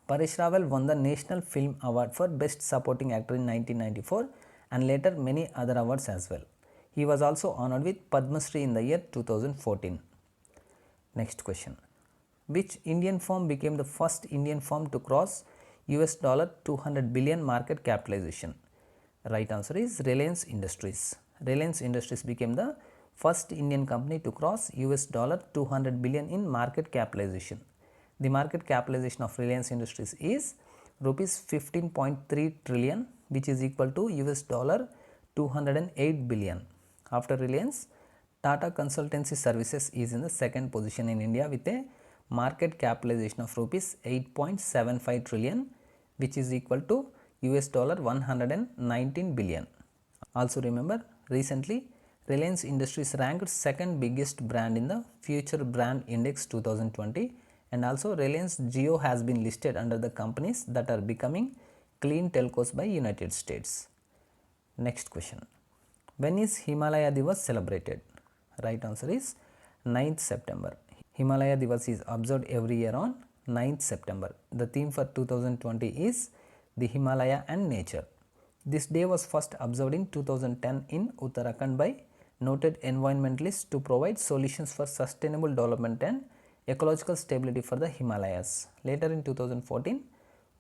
Speaker 1: Paresh Rawal won the National Film Award for Best Supporting Actor in 1994 and later many other awards as well. He was also honored with Padma Shri in the year 2014. Next question. Which Indian firm became the first Indian firm to cross $200 billion market capitalization? Right answer is Reliance Industries. Reliance Industries became the first Indian company to cross $200 billion in market capitalization. The market capitalization of Reliance Industries is rupees 15.3 trillion, which is equal to $208 billion. After Reliance, Tata Consultancy Services is in the second position in India with a market capitalization of rupees 8.75 trillion, which is equal to $119 billion. Also remember, recently Reliance Industries ranked second biggest brand in the Future Brand Index 2020, and also Reliance Jio has been listed under the companies that are becoming clean telcos by United States. Next question. When is Himalaya Divas celebrated? Right answer is 9th September. Himalaya Divas is observed every year on 9th September. The theme for 2020 is the Himalaya and nature. This day was first observed in 2010 in Uttarakhand by noted environmentalists to provide solutions for sustainable development and ecological stability for the Himalayas. Later in 2014,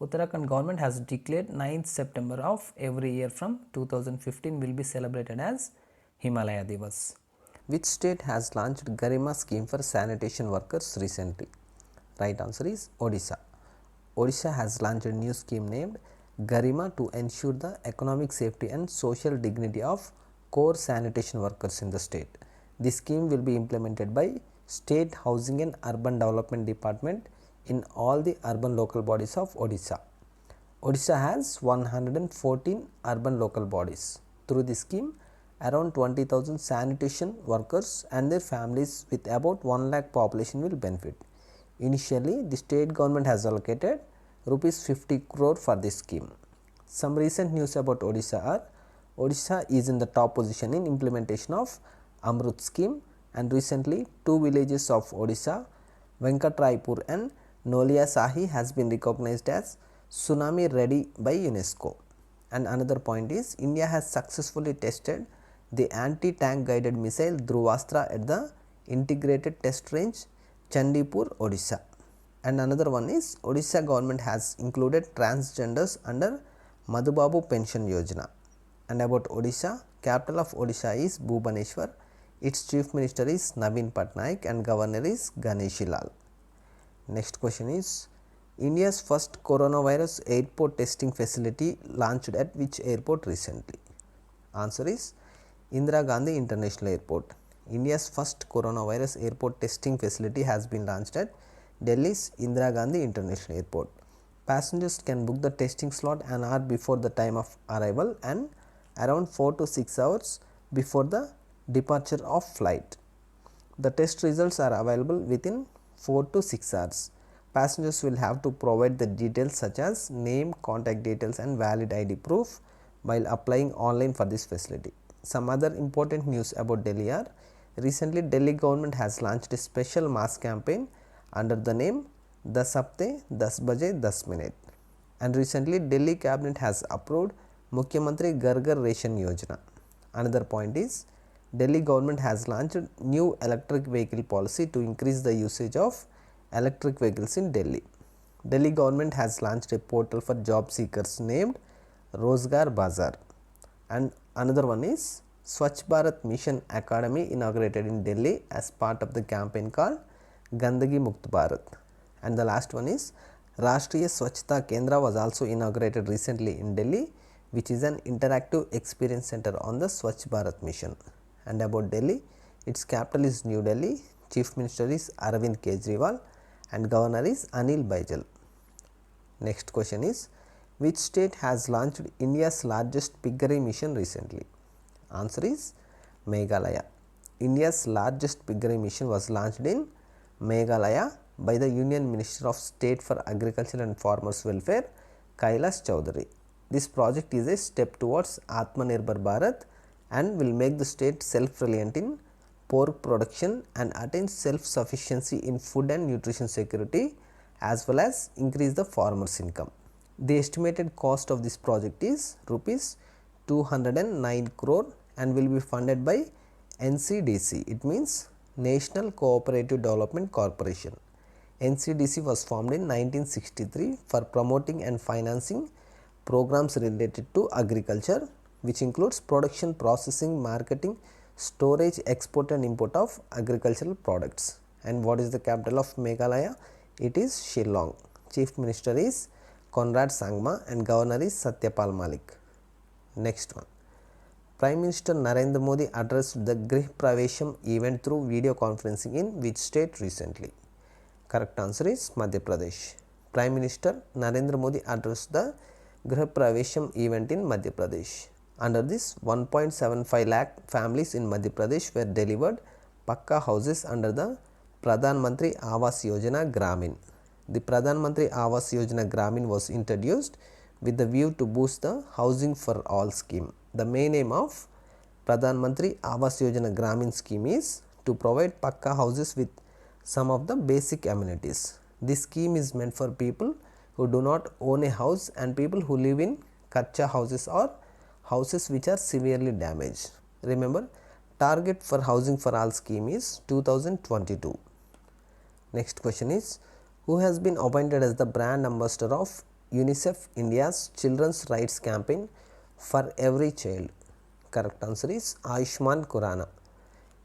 Speaker 1: Uttarakhand government has declared 9th September of every year from 2015 will be celebrated as Himalaya Divas. Which state has launched Garima scheme for sanitation workers recently? Right answer is Odisha. Odisha has launched a new scheme named Garima to ensure the economic safety and social dignity of core sanitation workers in the state. This scheme will be implemented by State Housing and Urban Development Department in all the urban local bodies of Odisha. Odisha has 114 urban local bodies. Through this scheme, around 20,000 sanitation workers and their families with about 1 lakh population will benefit. Initially, the state government has allocated rupees 50 crore for this scheme. Some recent news about Odisha are Odisha is in the top position in implementation of Amrut scheme, and recently 2 villages of Odisha, Venkatraipur and Nolia Sahi has been recognized as tsunami ready by UNESCO. And another point is India has successfully tested the anti-tank guided missile Dhruvastra at the integrated test range Chandipur, Odisha. And another one is Odisha government has included transgenders under Madhubabu Pension Yojana. And about Odisha, capital of Odisha is Bhubaneswar. Its chief minister is Naveen Patnaik and governor is Ganeshi Lal. Next question is India's first coronavirus airport testing facility launched at which airport recently? Answer is Indira Gandhi International Airport. India's first coronavirus airport testing facility has been launched at Delhi's Indira Gandhi International Airport. Passengers can book the testing slot an hour before the time of arrival and around 4 to 6 hours before the departure of flight. The test results are available within 4 to 6 hours. Passengers will have to provide the details such as name, contact details and valid ID proof while applying online for this facility. Some other important news about Delhi are recently Delhi government has launched a special mass campaign under the name 10 Hafte 10 Baje 10 Minute, and recently Delhi cabinet has approved Mukhyamantri Ghar Ghar Ration Yojana. Another point is Delhi government has launched new electric vehicle policy to increase the usage of electric vehicles in Delhi. Delhi government has launched a portal for job seekers named Rozgar Bazaar. And another one is Swachh Bharat Mission Academy inaugurated in Delhi as part of the campaign called Gandagi Mukt Bharat. And the last one is Rashtriya Swachhta Kendra was also inaugurated recently in Delhi, which is an interactive experience center on the Swachh Bharat mission. And about Delhi, its capital is New Delhi, Chief Minister is Arvind Kejriwal and Governor is Anil Baijal. Next question is which state has launched India's largest piggery mission recently? Answer is Meghalaya. India's largest piggery mission was launched in Meghalaya by the Union Minister of State for Agriculture and Farmers Welfare, Kailash Choudhury. This project is a step towards Atmanirbhar Bharat and will make the state self-reliant in pork production and attain self-sufficiency in food and nutrition security as well as increase the farmers' income. The estimated cost of this project is rupees 209 crore and will be funded by NCDC. It means National Cooperative Development Corporation. NCDC was formed in 1963 for promoting and financing programs related to agriculture, which includes production, processing, marketing, storage, export and import of agricultural products. And what is the capital of Meghalaya? It is Shillong. Chief Minister is Conrad Sangma and Governor is Satyapal Malik. Next one. Prime Minister Narendra Modi addressed the Grih Pravesham event through video conferencing in which state recently? Correct answer is Madhya Pradesh. Prime Minister Narendra Modi addressed the Grih Pravesham event in Madhya Pradesh. Under this, 1.75 lakh families in Madhya Pradesh were delivered Pakka houses under the Pradhan Mantri Awas Yojana Gramin. The Pradhan Mantri Awas Yojana Gramin was introduced with the view to boost the Housing for All scheme. The main aim of Pradhan Mantri Awas Yojana Gramin scheme is to provide Pakka houses with some of the basic amenities. This scheme is meant for people who do not own a house and people who live in Kacha houses or houses which are severely damaged. Remember, target for Housing for All scheme is 2022. Next question is, who has been appointed as the brand ambassador of UNICEF India's Children's Rights Campaign for Every Child? Correct answer is Ayushmann Khurrana.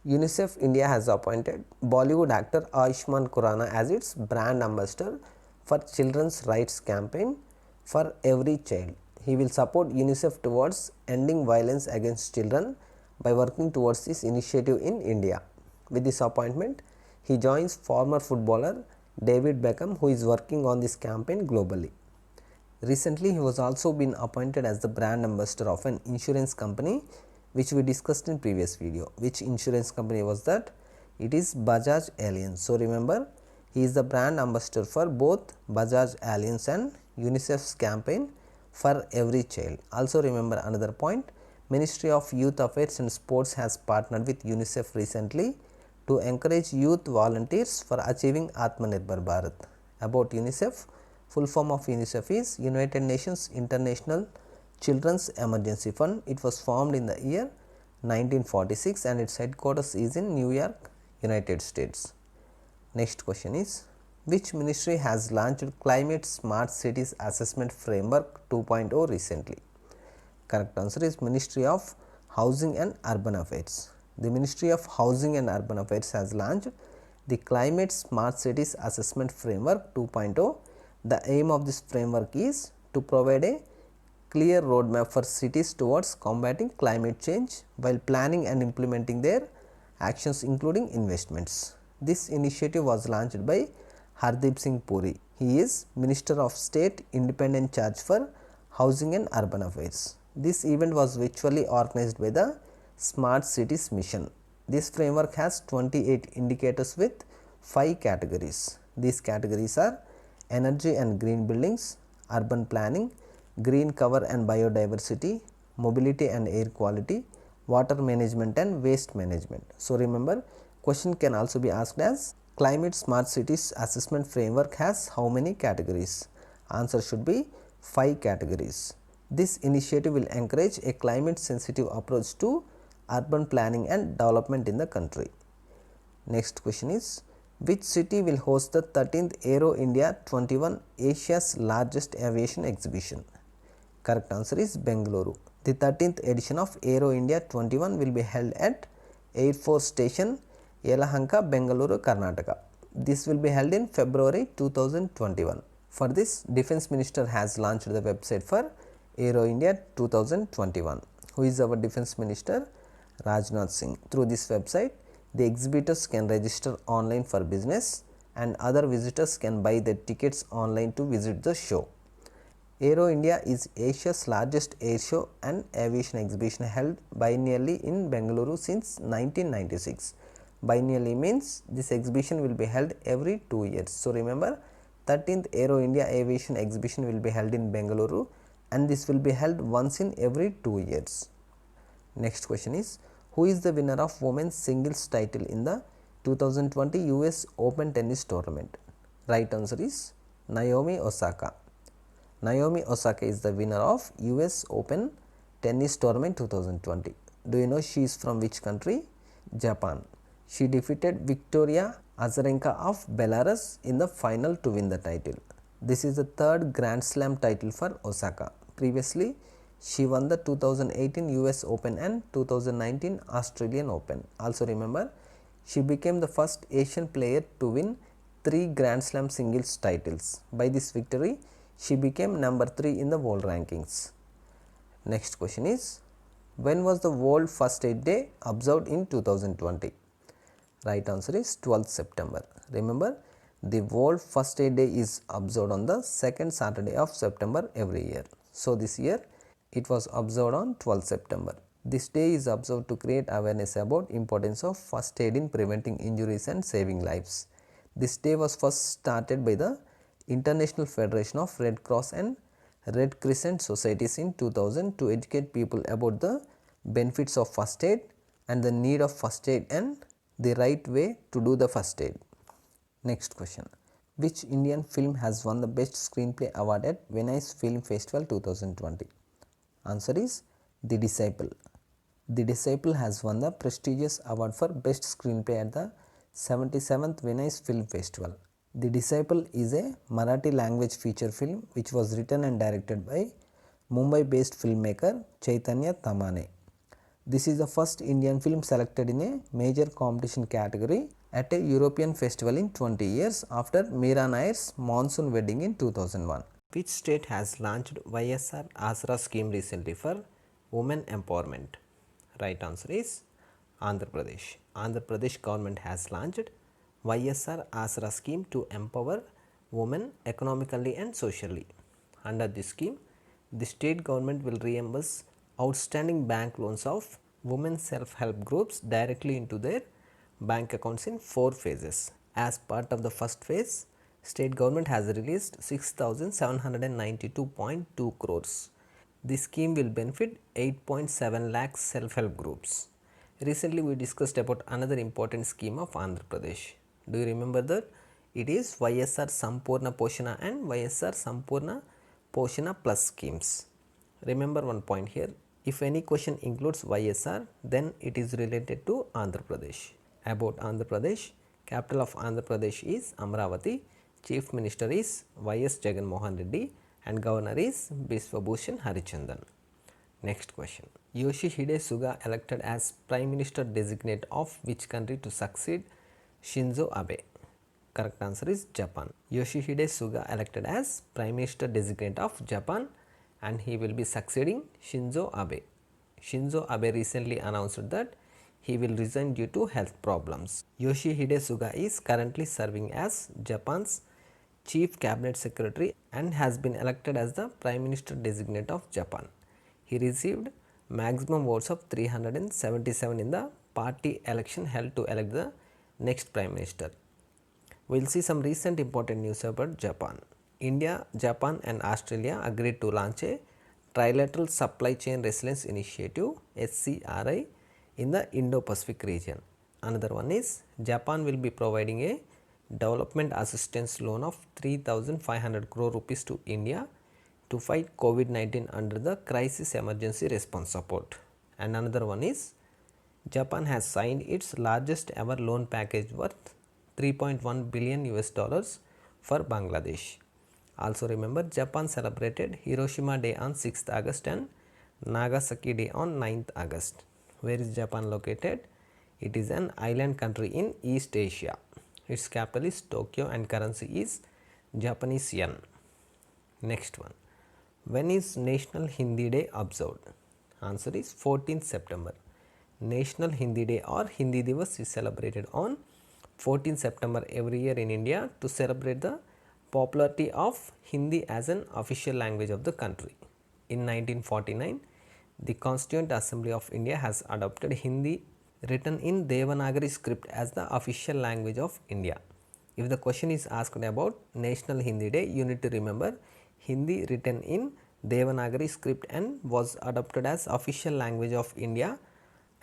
Speaker 1: UNICEF India has appointed Bollywood actor Ayushmann Khurrana as its brand ambassador for Children's Rights Campaign for Every Child. He will support UNICEF towards ending violence against children by working towards this initiative in India. With this appointment, he joins former footballer David Beckham, who is working on this campaign globally. Recently, he was also been appointed as the brand ambassador of an insurance company, which we discussed in previous video. Which insurance company was that? It is Bajaj Allianz. So remember, he is the brand ambassador for both Bajaj Allianz and UNICEF's campaign for Every Child. Also remember another point, Ministry of Youth Affairs and Sports has partnered with UNICEF recently to encourage youth volunteers for achieving Atmanirbhar Bharat. About UNICEF, full form of UNICEF is United Nations International Children's Emergency Fund. It was formed in the year 1946 and its headquarters is in New York, United States. Next question is, Which ministry has launched Climate Smart Cities Assessment Framework 2.0 recently? Correct answer is Ministry of Housing and Urban Affairs. The Ministry of Housing and Urban Affairs has launched the Climate Smart Cities Assessment Framework 2.0. The aim of this framework is to provide a clear roadmap for cities towards combating climate change while planning and implementing their actions, including investments. This initiative was launched by Hardeep Singh Puri. He is Minister of State, Independent Charge for Housing and Urban Affairs. This event was virtually organized by the Smart Cities Mission. This framework has 28 indicators with 5 categories. These categories are energy and green buildings, urban planning, green cover and biodiversity, mobility and air quality, water management and waste management. So, remember, question can also be asked as Climate Smart Cities Assessment Framework has how many categories? Answer should be 5 categories. This initiative will encourage a climate sensitive approach to urban planning and development in the country. Next question is, which city will host the 13th Aero India 21, Asia's largest aviation exhibition? Correct answer is Bengaluru. The 13th edition of Aero India 21 will be held at Air Force Station, Yelahanka, Bengaluru, Karnataka. This will be held in February 2021. For this, Defence Minister has launched the website for Aero India 2021. Who is our Defence Minister? Rajnath Singh. Through this website, the exhibitors can register online for business and other visitors can buy their tickets online to visit the show. Aero India is Asia's largest air show and aviation exhibition held biennially in Bengaluru since 1996. Biennially means this exhibition will be held every 2 years. So, remember, 13th Aero India Aviation Exhibition will be held in Bengaluru and this will be held once in every 2 years. Next question is, who is the winner of women's singles title in the 2020 US Open Tennis Tournament? Right answer is Naomi Osaka. Naomi Osaka is the winner of US Open Tennis Tournament 2020. Do you know she is from which country? Japan. She defeated Victoria Azarenka of Belarus in the final to win the title. This is the third Grand Slam title for Osaka. Previously, she won the 2018 US Open and 2019 Australian Open. Also remember, she became the first Asian player to win 3 Grand Slam singles titles. By this victory, she became number 3 in the world rankings. Next question is, when was the World First Aid Day observed in 2020? Right answer is 12th September. Remember, the World First Aid Day is observed on the second Saturday of September every year. So, this year it was observed on 12th September. This day is observed to create awareness about importance of first aid in preventing injuries and saving lives. This day was first started by the International Federation of Red Cross and Red Crescent Societies in 2000 to educate people about the benefits of first aid and the need of first aid and the right way to do the first aid. Next question, which Indian film has won the best screenplay award at Venice Film Festival 2020? Answer is The Disciple. The Disciple has won the prestigious award for best screenplay at the 77th Venice Film Festival. The Disciple is a Marathi language feature film which was written and directed by Mumbai based filmmaker Chaitanya Tamane. This is the first Indian film selected in a major competition category at a European festival in 20 years after Meera Nair's Monsoon Wedding in 2001. Which state has launched YSR Asra scheme recently for women empowerment? Right answer is Andhra Pradesh. Andhra Pradesh government has launched YSR Asra scheme to empower women economically and socially. Under this scheme, the state government will reimburse outstanding bank loans of women self-help groups directly into their bank accounts in 4 phases. As part of the first phase, state government has released 6,792.2 crores. This scheme will benefit 8.7 lakh self-help groups. Recently, we discussed about another important scheme of Andhra Pradesh. Do you remember that? It is YSR Sampurna Poshana and YSR Sampurna Poshana Plus schemes. Remember one point here, if any question includes YSR, then it is related to Andhra Pradesh. About Andhra Pradesh, capital of Andhra Pradesh is Amravati, Chief Minister is Y.S. Jagan Mohan Reddy and Governor is Biswabhushan Harichandan. Next question. Yoshihide Suga elected as Prime Minister designate of which country to succeed Shinzo Abe? Correct answer is Japan. Yoshihide Suga elected as Prime Minister designate of Japan and he will be succeeding Shinzo Abe. Shinzo Abe recently announced that he will resign due to health problems. Yoshihide Suga is currently serving as Japan's Chief Cabinet Secretary and has been elected as the Prime Minister designate of Japan. He received maximum votes of 377 in the party election held to elect the next Prime Minister. We will see some recent important news about Japan. India, Japan and Australia agreed to launch a Trilateral Supply Chain Resilience Initiative SCRI in the Indo-Pacific region. Another one is Japan will be providing a development assistance loan of 3,500 crore rupees to India to fight COVID-19 under the Crisis Emergency Response Support. And another one is Japan has signed its largest ever loan package worth 3.1 billion US dollars for Bangladesh. Also remember, Japan celebrated Hiroshima Day on 6th August and Nagasaki Day on 9th August. Where is Japan located? It is an island country in East Asia. Its capital is Tokyo and currency is Japanese yen. Next one. When is National Hindi Day observed? Answer is 14th September. National Hindi Day or Hindi Divas is celebrated on 14th September every year in India to celebrate the popularity of Hindi as an official language of the country. In 1949, the Constituent Assembly of India has adopted Hindi written in Devanagari script as the official language of India. If the question is asked about National Hindi Day, you need to remember Hindi written in Devanagari script and was adopted as official language of India,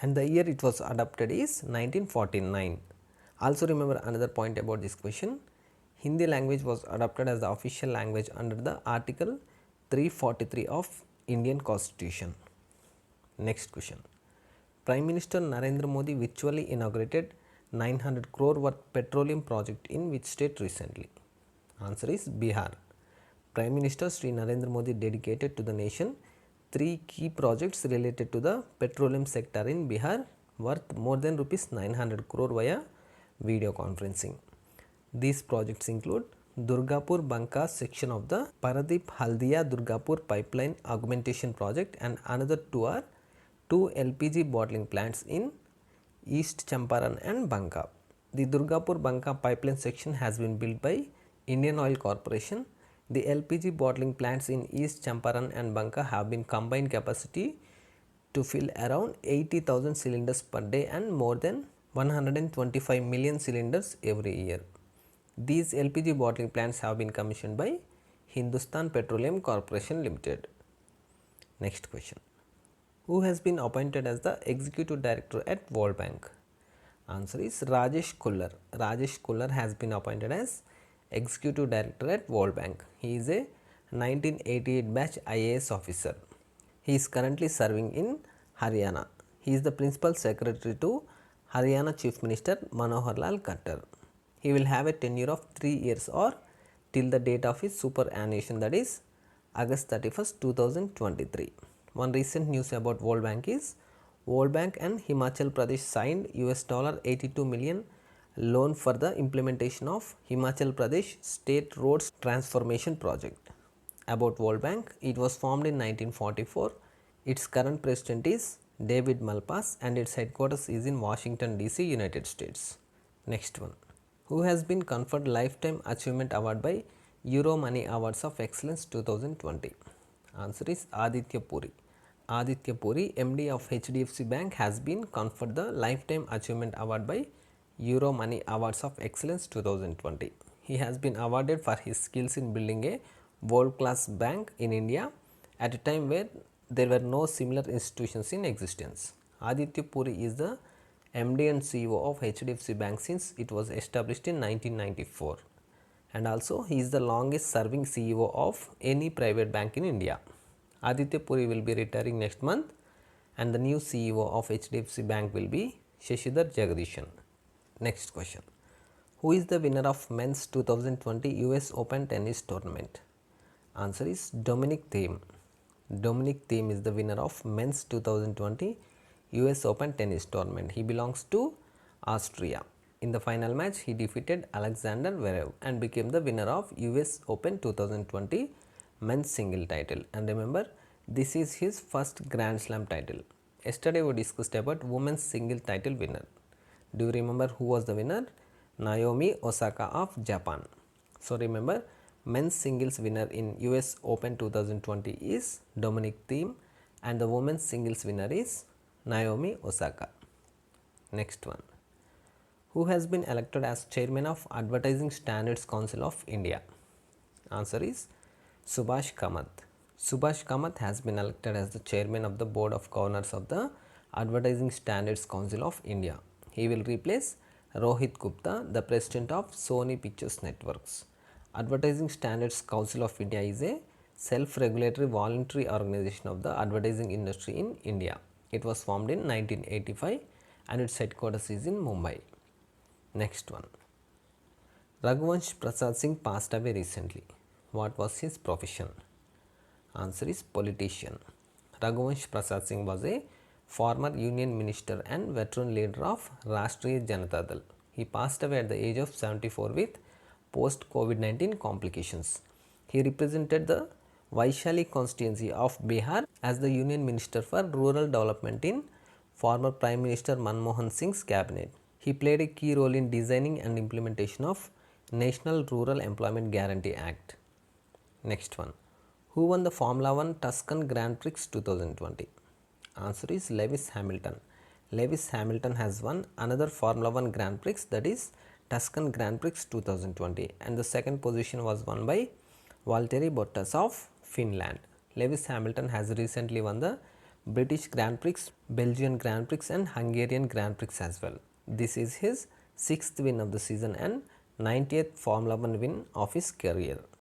Speaker 1: and the year it was adopted is 1949. Also remember another point about this question. Hindi language was adopted as the official language under the Article 343 of Indian Constitution. Next question. Prime Minister Narendra Modi virtually inaugurated 900 crore worth petroleum project in which state recently? Answer is Bihar. Prime Minister Sri Narendra Modi dedicated to the nation 3 key projects related to the petroleum sector in Bihar worth more than rupees 900 crore via video conferencing. These projects include Durgapur Banka section of the Paradip Haldia Durgapur pipeline augmentation project, and another two are 2 LPG bottling plants in East Champaran and Banka. The Durgapur Banka pipeline section has been built by Indian Oil Corporation. The LPG bottling plants in East Champaran and Banka have been combined capacity to fill around 80,000 cylinders per day and more than 125 million cylinders every year. These LPG bottling plants have been commissioned by Hindustan Petroleum Corporation Limited. Next question. Who has been appointed as the Executive Director at World Bank? Answer is Rajesh Kullar. Rajesh Kullar has been appointed as Executive Director at World Bank. He is a 1988 batch IAS officer. He is currently serving in Haryana. He is the Principal Secretary to Haryana Chief Minister Manohar Lal Khattar. He will have a tenure of 3 years or till the date of his superannuation, that is August 31st, 2023. One recent news about World Bank is World Bank and Himachal Pradesh signed $82 million loan for the implementation of Himachal Pradesh State Roads Transformation Project. About World Bank, it was formed in 1944. Its current president is David Malpass and its headquarters is in Washington DC, United States. Next one. Who has been conferred Lifetime Achievement Award by Euro Money Awards of Excellence 2020? Answer is Aditya Puri. Aditya Puri, MD of HDFC Bank, has been conferred the Lifetime Achievement Award by Euro Money Awards of Excellence 2020. He has been awarded for his skills in building a world-class bank in India at a time where there were no similar institutions in existence. Aditya Puri is the MD and CEO of HDFC Bank since it was established in 1994, and also he is the longest serving CEO of any private bank in India. Aditya Puri will be retiring next month and the new CEO of HDFC Bank will be Shashidhar Jagdishan. Next question. Who is the winner of men's 2020 US Open tennis tournament? Answer is Dominic Thiem. Dominic Thiem is the winner of men's 2020 US Open tennis tournament. He belongs to Austria. In the final match, he defeated Alexander Zverev and became the winner of US Open 2020 men's single title. And remember, this is his first Grand Slam title. Yesterday we discussed about women's single title winner. Do you remember who was the winner? Naomi Osaka of Japan. So remember, men's singles winner in US Open 2020 is Dominic Thiem and the women's singles winner is Naomi Osaka. Next one. Who has been elected as chairman of Advertising Standards Council of India? Answer is Subhash Kamath. Subhash Kamath has been elected as the chairman of the board of governors of the Advertising Standards Council of India. He will replace Rohit Gupta, the president of Sony Pictures Networks. Advertising Standards Council of India is a self-regulatory voluntary organization of the advertising industry in India. It was formed in 1985 and its headquarters is in Mumbai. Next one. Raghuvansh Prasad Singh passed away recently. What was his profession? Answer is politician. Raghuvansh Prasad Singh was a former union minister and veteran leader of Rashtriya Janata Dal. He passed away at the age of 74 with post COVID-19 complications. He represented the Vaishali constituency of Bihar as the union minister for rural development in former Prime Minister Manmohan Singh's cabinet. He played a key role in designing and implementation of National Rural Employment Guarantee Act. Next one. Who won the Formula 1 Tuscan Grand Prix 2020? Answer is Lewis Hamilton. Lewis Hamilton has won another Formula 1 Grand Prix, that is Tuscan Grand Prix 2020, and the second position was won by Valtteri Bottas of Finland. Lewis Hamilton has recently won the British Grand Prix, Belgian Grand Prix and Hungarian Grand Prix as well. This is his 6th win of the season and 90th Formula 1 win of his career.